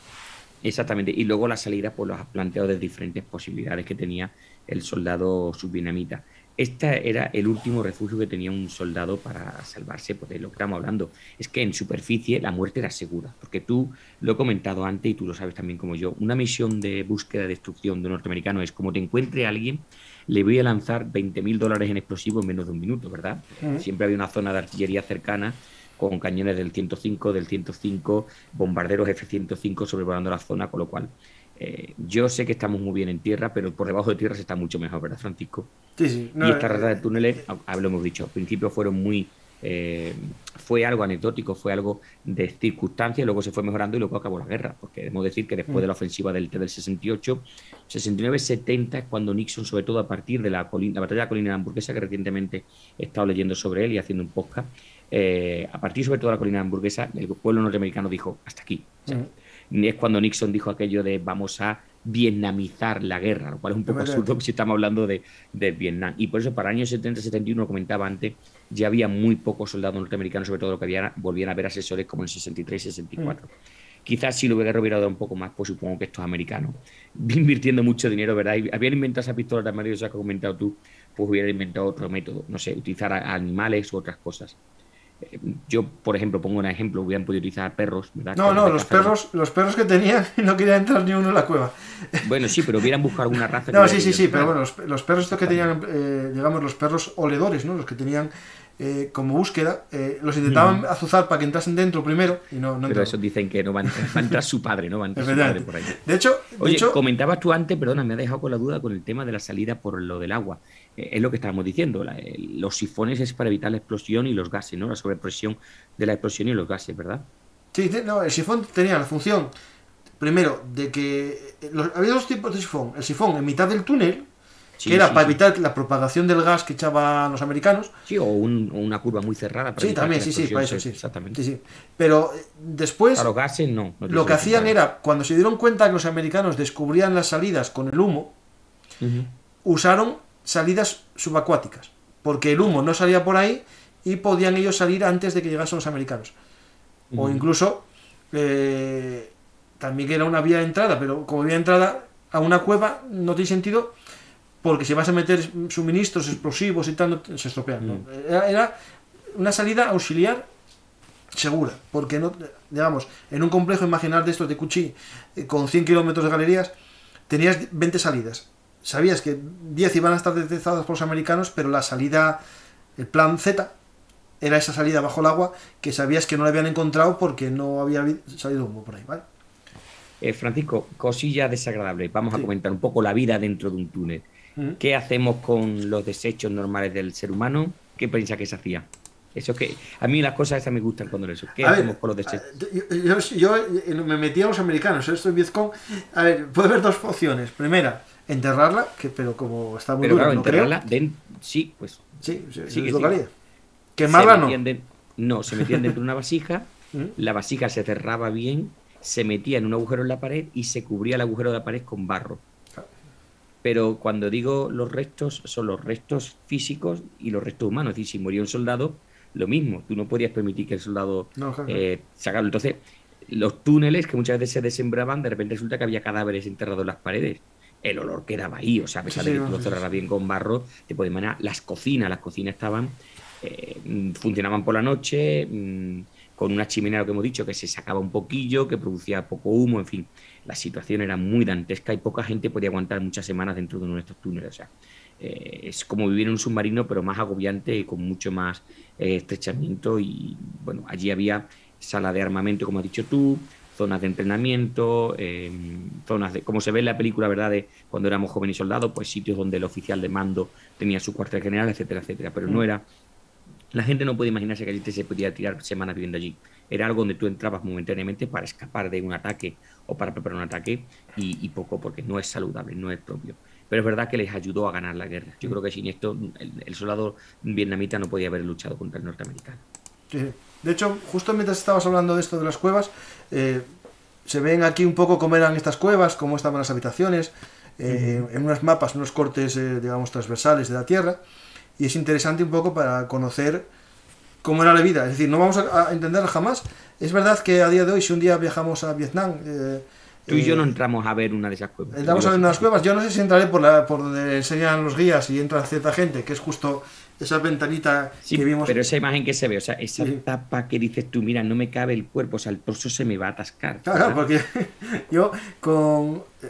Exactamente, y luego la salida pues los has planteado de diferentes posibilidades que tenía el soldado subvietnamita. Este era el último refugio que tenía un soldado para salvarse, pues de lo que estamos hablando. Es que en superficie la muerte era segura, porque tú lo he comentado antes y tú lo sabes también como yo. Una misión de búsqueda y destrucción de un norteamericano es como te encuentre a alguien, le voy a lanzar $20.000 en explosivos en menos de un minuto, ¿verdad? Siempre había una zona de artillería cercana con cañones del 105, del 105, bombarderos F-105 sobrevolando la zona, con lo cual yo sé que estamos muy bien en tierra, pero por debajo de tierra se está mucho mejor, ¿verdad, Francisco? Sí. No, y esta rata de túneles, lo hemos dicho, al principio fueron muy... fue algo anecdótico, fue algo de circunstancias, luego se fue mejorando y luego acabó la guerra, porque debemos decir que después de la ofensiva del 68, 69-70 es cuando Nixon, sobre todo a partir de la batalla de la colina hamburguesa, que recientemente he estado leyendo sobre él y haciendo un podcast, a partir sobre todo de la colina hamburguesa, el pueblo norteamericano dijo, hasta aquí. O sea, es cuando Nixon dijo aquello de vamos a vietnamizar la guerra, lo cual es un poco absurdo si estamos hablando de Vietnam. Y por eso para el año 70-71, lo comentaba antes, ya había muy pocos soldados norteamericanos, sobre todo lo que volvían a ver asesores como en el 63-64. Quizás si lo hubiera dado un poco más, pues supongo que estos americanos, invirtiendo mucho dinero, ¿verdad? Y habían inventado esa pistola tan maravillosa que has comentado tú, pues hubieran inventado otro método, no sé, utilizar animales u otras cosas. Yo, por ejemplo, pongo un ejemplo, hubieran podido utilizar perros, ¿verdad? Los perros que tenían no quería entrar ni uno en la cueva. Bueno, sí, pero hubieran buscado alguna raza. No, sí, pero bueno, los perros estos que tenían, digamos, los perros oledores, ¿no? Los que tenían como búsqueda, los intentaban azuzar para que entrasen dentro primero y no pero esos dicen que no van a entrar su padre, ¿no? Va a entrar su padre por ahí. De hecho, comentabas tú antes, perdona, me ha dejado con la duda con el tema de la salida por lo del agua. Es lo que estábamos diciendo, los sifones es para evitar la explosión y los gases, ¿no? La sobrepresión de la explosión y los gases, ¿verdad? Sí, no, el sifón tenía la función, primero, de que había dos tipos de sifón. El sifón en mitad del túnel, que era para evitar la propagación del gas que echaban los americanos. Sí, o una curva muy cerrada. Para también, para eso, sí. Exactamente. Sí. Pero después, a los gases no lo que hacían era, cuando se dieron cuenta que los americanos descubrían las salidas con el humo, usaron salidas subacuáticas, porque el humo no salía por ahí y podían ellos salir antes de que llegasen los americanos. O incluso, también que era una vía de entrada, pero como vía de entrada a una cueva no tiene sentido, porque si vas a meter suministros explosivos y tal, se estropean, ¿no? Era una salida auxiliar segura, porque no, digamos, en un complejo imaginar de estos de Cuchí, con 100 kilómetros de galerías, tenías 20 salidas. Sabías que 10 iban a estar detectadas por los americanos, pero la salida, el plan Z, era esa salida bajo el agua que sabías que no la habían encontrado porque no había salido humo por ahí, ¿vale? Francisco, cosilla desagradable. Vamos a comentar un poco la vida dentro de un túnel. ¿Qué hacemos con los desechos normales del ser humano? ¿Qué piensa que se hacía? Eso que a mí las cosas esas me gustan cuando eso. ¿Qué hacemos con los desechos? Yo me metí a los americanos, esto es Vietcong. A ver, puede haber dos opciones. Primera, enterrarla, pero como está muy dura, claro, no enterrarla creo. Sí, pues. Sí, es lo que haría. Quemarla no. Se metían dentro de una vasija, la vasija se cerraba bien, se metía en un agujero en la pared y se cubría el agujero de la pared con barro. Pero cuando digo los restos, son los restos físicos y los restos humanos. Es decir, si moría un soldado, lo mismo. Tú no podías permitir que el soldado sacarlo. Entonces, los túneles que muchas veces se desembraban, de repente resulta que había cadáveres enterrados en las paredes. El olor quedaba ahí, o sea, a pesar de que tú lo cerraras bien con barro, de podía manera. Las cocinas estaban, funcionaban por la noche, con una chimenea, lo que hemos dicho, que se sacaba un poquillo, que producía poco humo, en fin. La situación era muy dantesca y poca gente podía aguantar muchas semanas dentro de uno de estos túneles. O sea, es como vivir en un submarino, pero más agobiante y con mucho más estrechamiento. Y bueno, allí había sala de armamento, como has dicho tú, zonas de entrenamiento, zonas de, como se ve en la película, ¿verdad?, de cuando éramos jóvenes soldados, pues sitios donde el oficial de mando tenía su cuartel general, etcétera, etcétera. Pero no era... La gente no puede imaginarse que allí se podía tirar semanas viviendo allí. Era algo donde tú entrabas momentáneamente para escapar de un ataque o para preparar un ataque y poco, porque no es saludable, no es propio. Pero es verdad que les ayudó a ganar la guerra. Yo creo que sin esto el soldado vietnamita no podía haber luchado contra el norteamericano. Sí. De hecho, justo mientras estabas hablando de esto de las cuevas, se ven aquí un poco cómo eran estas cuevas, cómo estaban las habitaciones, en unos mapas, unos cortes, digamos, transversales de la tierra, y es interesante un poco para conocer cómo era la vida. Es decir, no vamos a entenderla jamás. Es verdad que a día de hoy, si un día viajamos a Vietnam... Tú y yo no entramos a ver una de esas cuevas. Entramos a ver unas cuevas. Yo no sé si entraré por donde enseñan los guías y entra cierta gente, que es justo esa ventanita que vimos. Pero esa imagen que se ve, o sea, esa tapa que dices tú, mira, no me cabe el cuerpo, o sea, el torso se me va a atascar. Claro, porque yo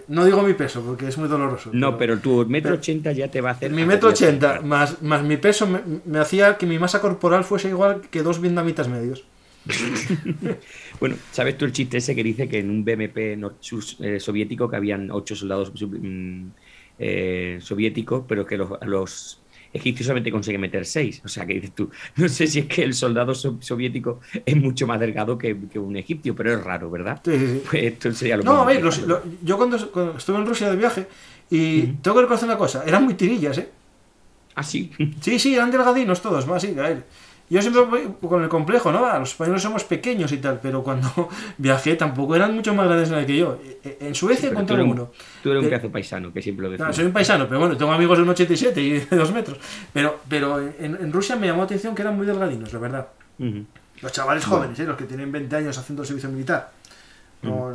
no digo mi peso, porque es muy doloroso. No, pero tu 1,80 m ya te va a hacer... Mi 1,80 m más mi peso me hacía que mi masa corporal fuese igual que 2 vietnamitas medios. Bueno, ¿sabes tú el chiste ese que dice que en un BMP soviético que habían 8 soldados soviéticos, pero que los egipcios solamente consiguen meter 6? O sea, que dices tú, no sé si es que el soldado soviético es mucho más delgado que un egipcio, pero es raro, ¿verdad? Sí. Pues esto sería lo mismo. No, a ver, yo cuando estuve en Rusia de viaje, y tengo que reconocer una cosa, eran muy tirillas, ¿eh? ¿Ah, sí? Sí, eran delgadinos todos, más así, a ver. Yo siempre voy con el complejo, ¿no? Los españoles somos pequeños y tal, pero cuando viajé tampoco eran mucho más grandes que yo. En Suecia encontré uno. Tú eres un pedazo paisano, que siempre lo decís. No, soy un paisano, pero bueno, tengo amigos de 1,87 y de 2 metros. Pero en Rusia me llamó la atención que eran muy delgadinos, la verdad. Los chavales jóvenes, los que tienen 20 años haciendo el servicio militar. No,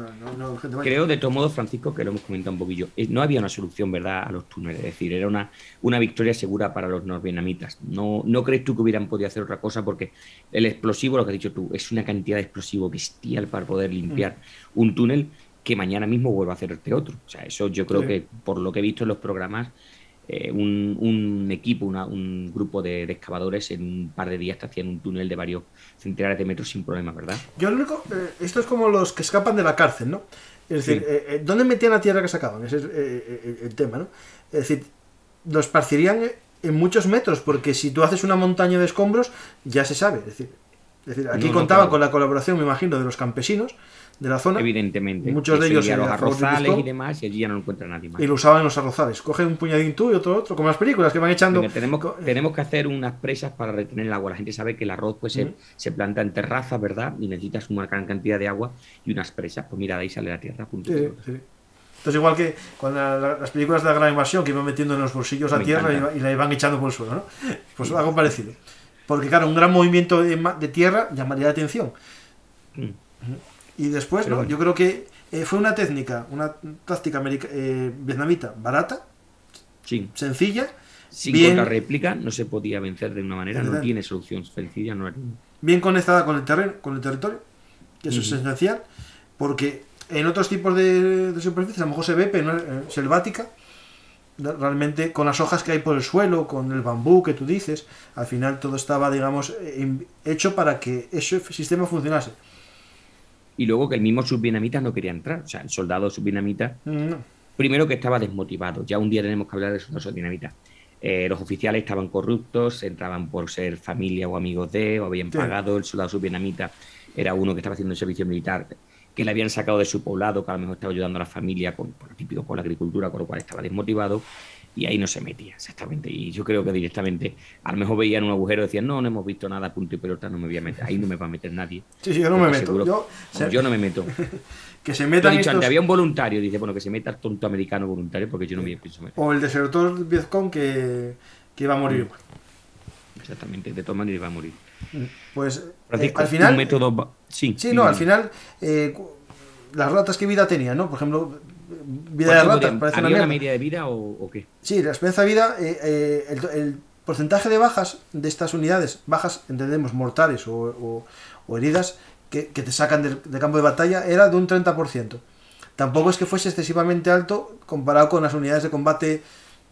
gente vaya. Creo, de todos modos, Francisco, que lo hemos comentado un poquillo, no había una solución, ¿verdad?, a los túneles. Es decir, era una victoria segura para los norvietnamitas. No crees tú que hubieran podido hacer otra cosa, porque el explosivo, lo que has dicho tú, es una cantidad de explosivo bestial para poder limpiar un túnel que mañana mismo vuelva a hacerte otro. O sea, eso yo creo que, por lo que he visto en los programas, un equipo, un grupo de excavadores en un par de días te hacían un túnel de varios centenares de metros sin problemas, ¿verdad? Yo lo único, esto es como los que escapan de la cárcel, ¿no? Es decir, ¿dónde metían la tierra que sacaban? Ese es el tema, ¿no? Es decir, lo esparcirían en muchos metros, porque si tú haces una montaña de escombros, ya se sabe. Es decir, aquí contaban con la colaboración, me imagino, de los campesinos de la zona. Evidentemente. Muchos de ellos a los arrozales y demás, y allí ya no encuentran nadie más. Y lo usaban en los arrozales. Cogen un puñadín tú y otro, como las películas que van echando. Venga, tenemos que hacer unas presas para retener el agua. La gente sabe que el arroz pues se planta en terrazas, ¿verdad? Y necesitas una gran cantidad de agua y unas presas. Pues mira, de ahí sale la tierra. Punto. Sí. Entonces, igual que con las películas de la Gran Invasión, que iban metiendo en los bolsillos la tierra y la iban echando por el suelo, ¿no? Pues algo parecido. Porque, claro, un gran movimiento de tierra llamaría la atención. Y después, ¿no? Yo creo que fue una táctica vietnamita barata, sencilla, sin contrarréplica, no se podía vencer de una manera, no tiene solución sencilla, no bien conectada con el terreno, con el territorio, que eso es esencial, porque en otros tipos de superficies a lo mejor se ve, pero selvática, realmente con las hojas que hay por el suelo, con el bambú que tú dices, al final todo estaba, digamos, hecho para que ese sistema funcionase. Y luego que el mismo subvietnamita no quería entrar. O sea, el soldado subvietnamita, primero que estaba desmotivado. Ya un día tenemos que hablar de los subvietnamitas. Los oficiales estaban corruptos, entraban por ser familia o amigos de, o habían pagado. El soldado subvietnamita era uno que estaba haciendo el servicio militar, que le habían sacado de su poblado, que a lo mejor estaba ayudando a la familia, por lo típico, con la agricultura, con lo cual estaba desmotivado. Y ahí no se metía, exactamente. Y yo creo que directamente, a lo mejor veían un agujero y decían, no hemos visto nada, punto y pelota, no me voy a meter. Ahí no me va a meter nadie. Sí, yo no me meto. Yo no me meto. Que se metan dicho antes, había un voluntario, dice, bueno, que se meta el tonto americano voluntario, porque yo no me pienso meter. O el desertor Vietcong que va a morir igual. Exactamente, de todas maneras va a morir. Pues, Francisco, al final... un método... al final... las ratas, ¿qué vida tenían, no? Por ejemplo... vida de ratas, ¿había una media de vida o qué? Sí, la esperanza de vida, el porcentaje de bajas de estas unidades, bajas, entendemos, mortales o heridas, que te sacan del campo de batalla, era de un 30%. Tampoco es que fuese excesivamente alto comparado con las unidades de combate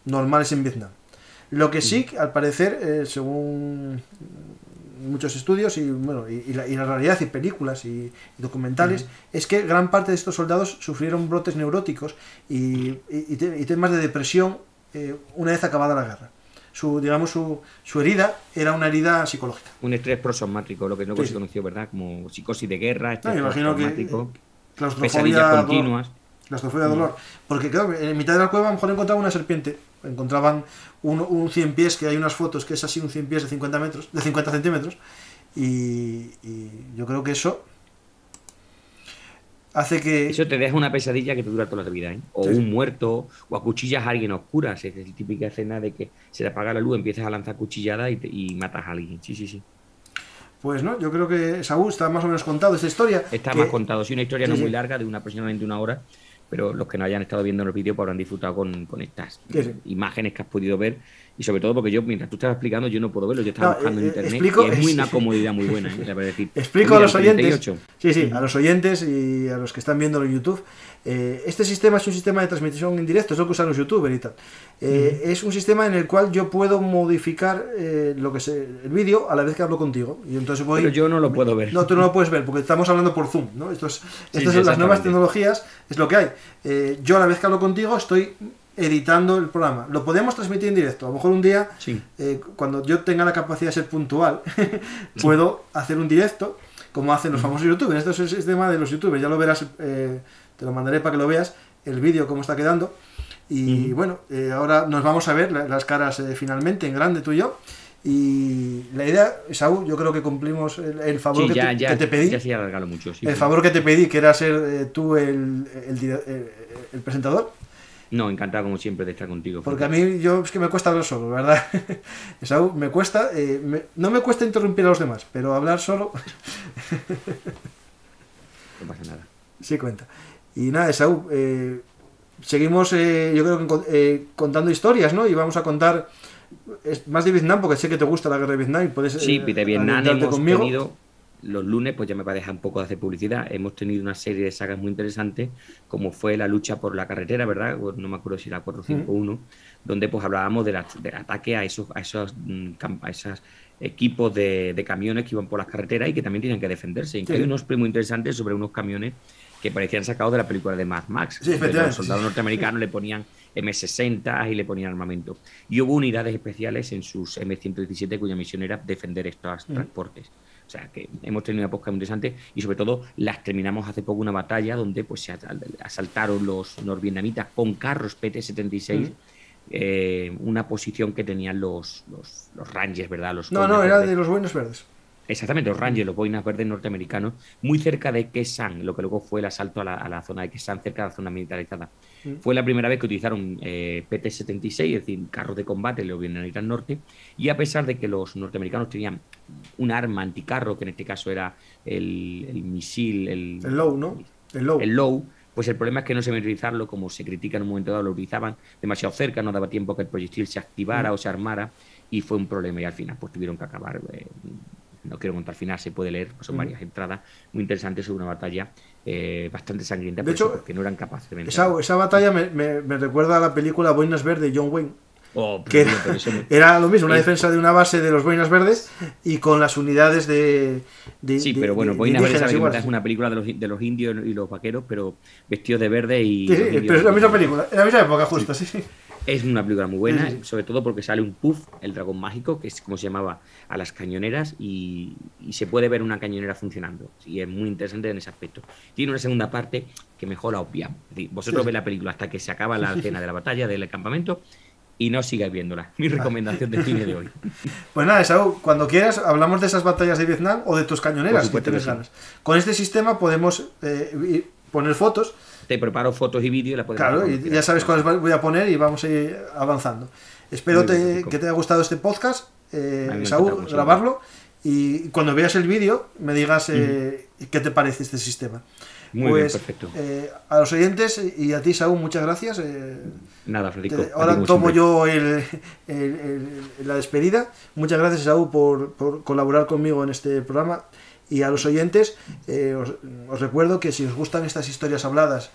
normales en Vietnam. Lo que sí, al parecer, según muchos estudios y, bueno, y la realidad y películas y documentales, es que gran parte de estos soldados sufrieron brotes neuróticos y temas de depresión una vez acabada la guerra. Su herida era una herida psicológica. Un estrés postraumático, lo que no se conoció, ¿verdad? Como psicosis de guerra, estrés postraumático, pesadillas continuas. Claustrofobia, dolor. Porque claro, en mitad de la cueva a lo mejor encontraban una serpiente. Encontraban un 100 pies, que hay unas fotos que es así, un 100 pies de 50 centímetros. Y yo creo que eso hace que... Eso te deja una pesadilla que te dura toda la vida, ¿eh? O un muerto, o acuchillas a alguien a oscuras. Es la típica escena de que se te apaga la luz, empiezas a lanzar cuchilladas y matas a alguien. Sí. Pues no, yo creo que Saúl está más o menos contado esta historia. Está más contado, sí, una historia no muy larga, de aproximadamente 1 hora, pero los que no hayan estado viendo los vídeos pues habrán disfrutado con estas imágenes que has podido ver. Y sobre todo porque yo, mientras tú estabas explicando, yo no puedo verlo, yo estaba buscando en internet y es una comodidad muy buena, decir. Explico a los oyentes, a los oyentes y a los que están viéndolo en YouTube. Este sistema es un sistema de transmisión en directo, es lo que usan los youtubers y tal. Es un sistema en el cual yo puedo modificar el vídeo a la vez que hablo contigo. Y entonces pero yo no lo puedo ver. No, tú no lo puedes ver porque estamos hablando por Zoom, ¿no? Estas son las nuevas tecnologías, es lo que hay. Yo a la vez que hablo contigo estoy editando el programa. Lo podemos transmitir en directo. A lo mejor un día, cuando yo tenga la capacidad de ser puntual, puedo hacer un directo, como hacen los famosos youtubers. Esto es el sistema de los youtubers. Ya lo verás, te lo mandaré para que lo veas, el vídeo, cómo está quedando. Y bueno, ahora nos vamos a ver las caras finalmente, en grande, tú y yo. Y la idea, Saúl, yo creo que cumplimos el favor que te pedí. Ya se ha alargado mucho. El favor que te pedí, que era ser tú el presentador. No, encantado como siempre de estar contigo. Porque a mí es que me cuesta hablar solo, ¿verdad? Esaú, me cuesta, no me cuesta interrumpir a los demás, pero hablar solo... No pasa nada. Sí cuenta. Y nada, Esaú, seguimos, yo creo que contando historias, ¿no? Y vamos a contar más de Vietnam, porque sé que te gusta la guerra de Vietnam y puedes de Vietnam hemos tenido... Los lunes, pues ya me va a dejar un poco de hacer publicidad. Hemos tenido una serie de sagas muy interesantes, como fue la lucha por la carretera, ¿verdad? No me acuerdo si era 451, donde pues hablábamos del ataque a esos equipos de camiones que iban por las carreteras y que también tenían que defenderse. Hay unos muy interesantes sobre unos camiones que parecían sacados de la película de Mad Max. Los soldados norteamericanos le ponían M60 y le ponían armamento. Y hubo unidades especiales en sus M117 cuya misión era defender estos transportes. O sea, que hemos tenido una posca muy interesante y sobre todo las terminamos hace poco una batalla donde pues se asaltaron los norvietnamitas con carros PT-76 una posición que tenían los Rangers, ¿verdad? Era de los Boinas Verdes. Exactamente, los Rangers, los Boinas Verdes norteamericanos, muy cerca de Khe Sanh, lo que luego fue el asalto a la zona de Khe Sanh, cerca de la zona militarizada. Fue la primera vez que utilizaron PT-76, es decir, carros de combate, los vietnamitas norte, y a pesar de que los norteamericanos tenían un arma anticarro, que en este caso era el misil, el Low, ¿no? El Low, pues el problema es que no sabían utilizarlo, como se critica en un momento dado, lo utilizaban demasiado cerca, no daba tiempo que el proyectil se activara o se armara, y fue un problema, y al final pues tuvieron que acabar... no quiero contar al final, se puede leer, pues son varias entradas muy interesantes sobre una batalla bastante sangrienta, de hecho, porque no eran capaces de vencer. Esa batalla me recuerda a la película Boinas Verdes de John Wayne. Que era lo mismo, una defensa de una base de los Boinas Verdes y con las unidades pero bueno, Boinas Verdes es una película de los indios y los vaqueros, pero vestidos de verde y... Sí, pero es la misma película, en la misma época justo, sí. Es una película muy buena, sobre todo porque sale un Puff, el dragón mágico, que es como se llamaba, a las cañoneras y se puede ver una cañonera funcionando. Y es muy interesante en ese aspecto. Tiene una segunda parte que mejor la obviamos. Es decir, vosotros veis la película hasta que se acaba la escena de la batalla, del campamento, y no sigáis viéndola. Mi recomendación de cine de hoy. Pues nada, Esaú, cuando quieras hablamos de esas batallas de Vietnam o de tus cañoneras, que tienes ganas. Con este sistema podemos poner fotos. Te preparo fotos y vídeos y la puedes... Claro, y ya sabes cuáles voy a poner y vamos a ir avanzando. Espero que te haya gustado este podcast, Saúl, grabarlo, y cuando veas el vídeo me digas qué te parece este sistema. Muy bien, perfecto. A los oyentes y a ti, Saúl, muchas gracias. Nada, Federico. Ahora tomo yo la despedida. Muchas gracias, Saúl, por colaborar conmigo en este programa. Y a los oyentes os recuerdo que si os gustan estas historias habladas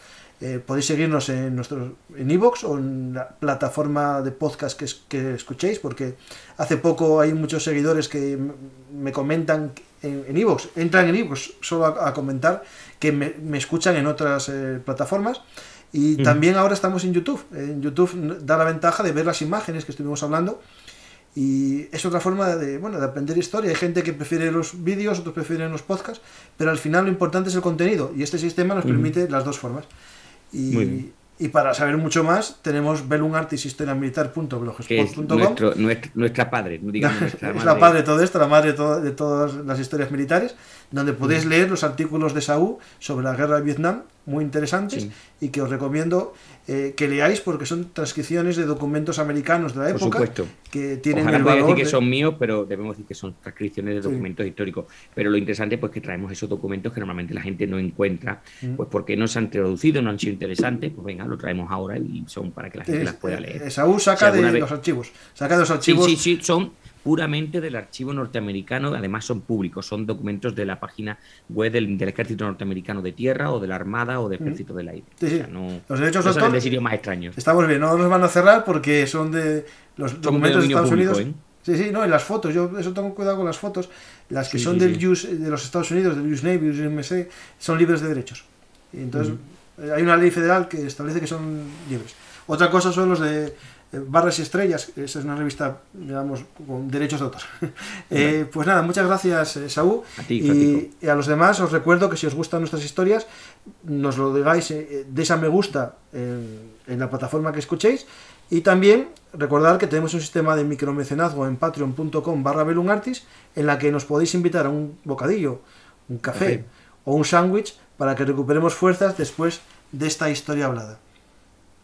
Podéis seguirnos en iVoox o en la plataforma de podcast que escuchéis, porque hace poco hay muchos seguidores que me comentan en iVoox, entran en iVoox solo a comentar que me escuchan en otras plataformas. Y también ahora estamos en YouTube. En YouTube da la ventaja de ver las imágenes que estuvimos hablando. Y es otra forma de aprender historia. Hay gente que prefiere los vídeos, otros prefieren los podcasts, pero al final lo importante es el contenido. Y este sistema nos permite las dos formas. Y para saber mucho más, tenemos bellunartishistoriamilitar.blogspot.com. Nuestra padre, no digamos nuestra madre. Es la padre de todo esto, la madre de todas las historias militares, donde podéis leer los artículos de Saúl sobre la guerra de Vietnam, muy interesantes, y que os recomiendo que leáis, porque son transcripciones de documentos americanos de la época. Por supuesto. Que tienen Ojalá el pueda valor decir que son míos, pero debemos decir que son transcripciones de documentos históricos. Pero lo interesante pues que traemos esos documentos que normalmente la gente no encuentra, pues porque no se han traducido, no han sido interesantes, pues venga, lo traemos ahora y son para que la gente las pueda leer. Saúl saca de los archivos. Saca de los archivos. Sí, son puramente del archivo norteamericano, además son públicos, son documentos de la página web del ejército norteamericano de tierra o de la armada o del ejército del aire. Sí, o sea, no, los derechos no son de sitios más extraños. Estamos bien, no nos van a cerrar porque son de los documentos de Estados público, Unidos. Sí, no, en las fotos, yo eso tengo cuidado con las fotos, las que son de los Estados Unidos, del US Navy, US MSA, son libres de derechos. Y entonces hay una ley federal que establece que son libres. Otra cosa son los de Barras y Estrellas, esa es una revista, digamos, con derechos de autor. Pues nada, muchas gracias, Saúl. A ti, y a los demás os recuerdo que si os gustan nuestras historias, nos lo digáis, deis a me gusta en la plataforma que escuchéis. Y también recordad que tenemos un sistema de micromecenazgo en patreon.com/bellunartis, en la que nos podéis invitar a un bocadillo, un café o un sándwich para que recuperemos fuerzas después de esta historia hablada.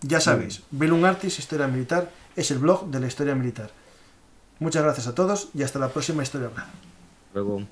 Ya sabéis, Bellum Artis Historia Militar es el blog de la historia militar. Muchas gracias a todos y hasta la próxima historia hablada. Luego.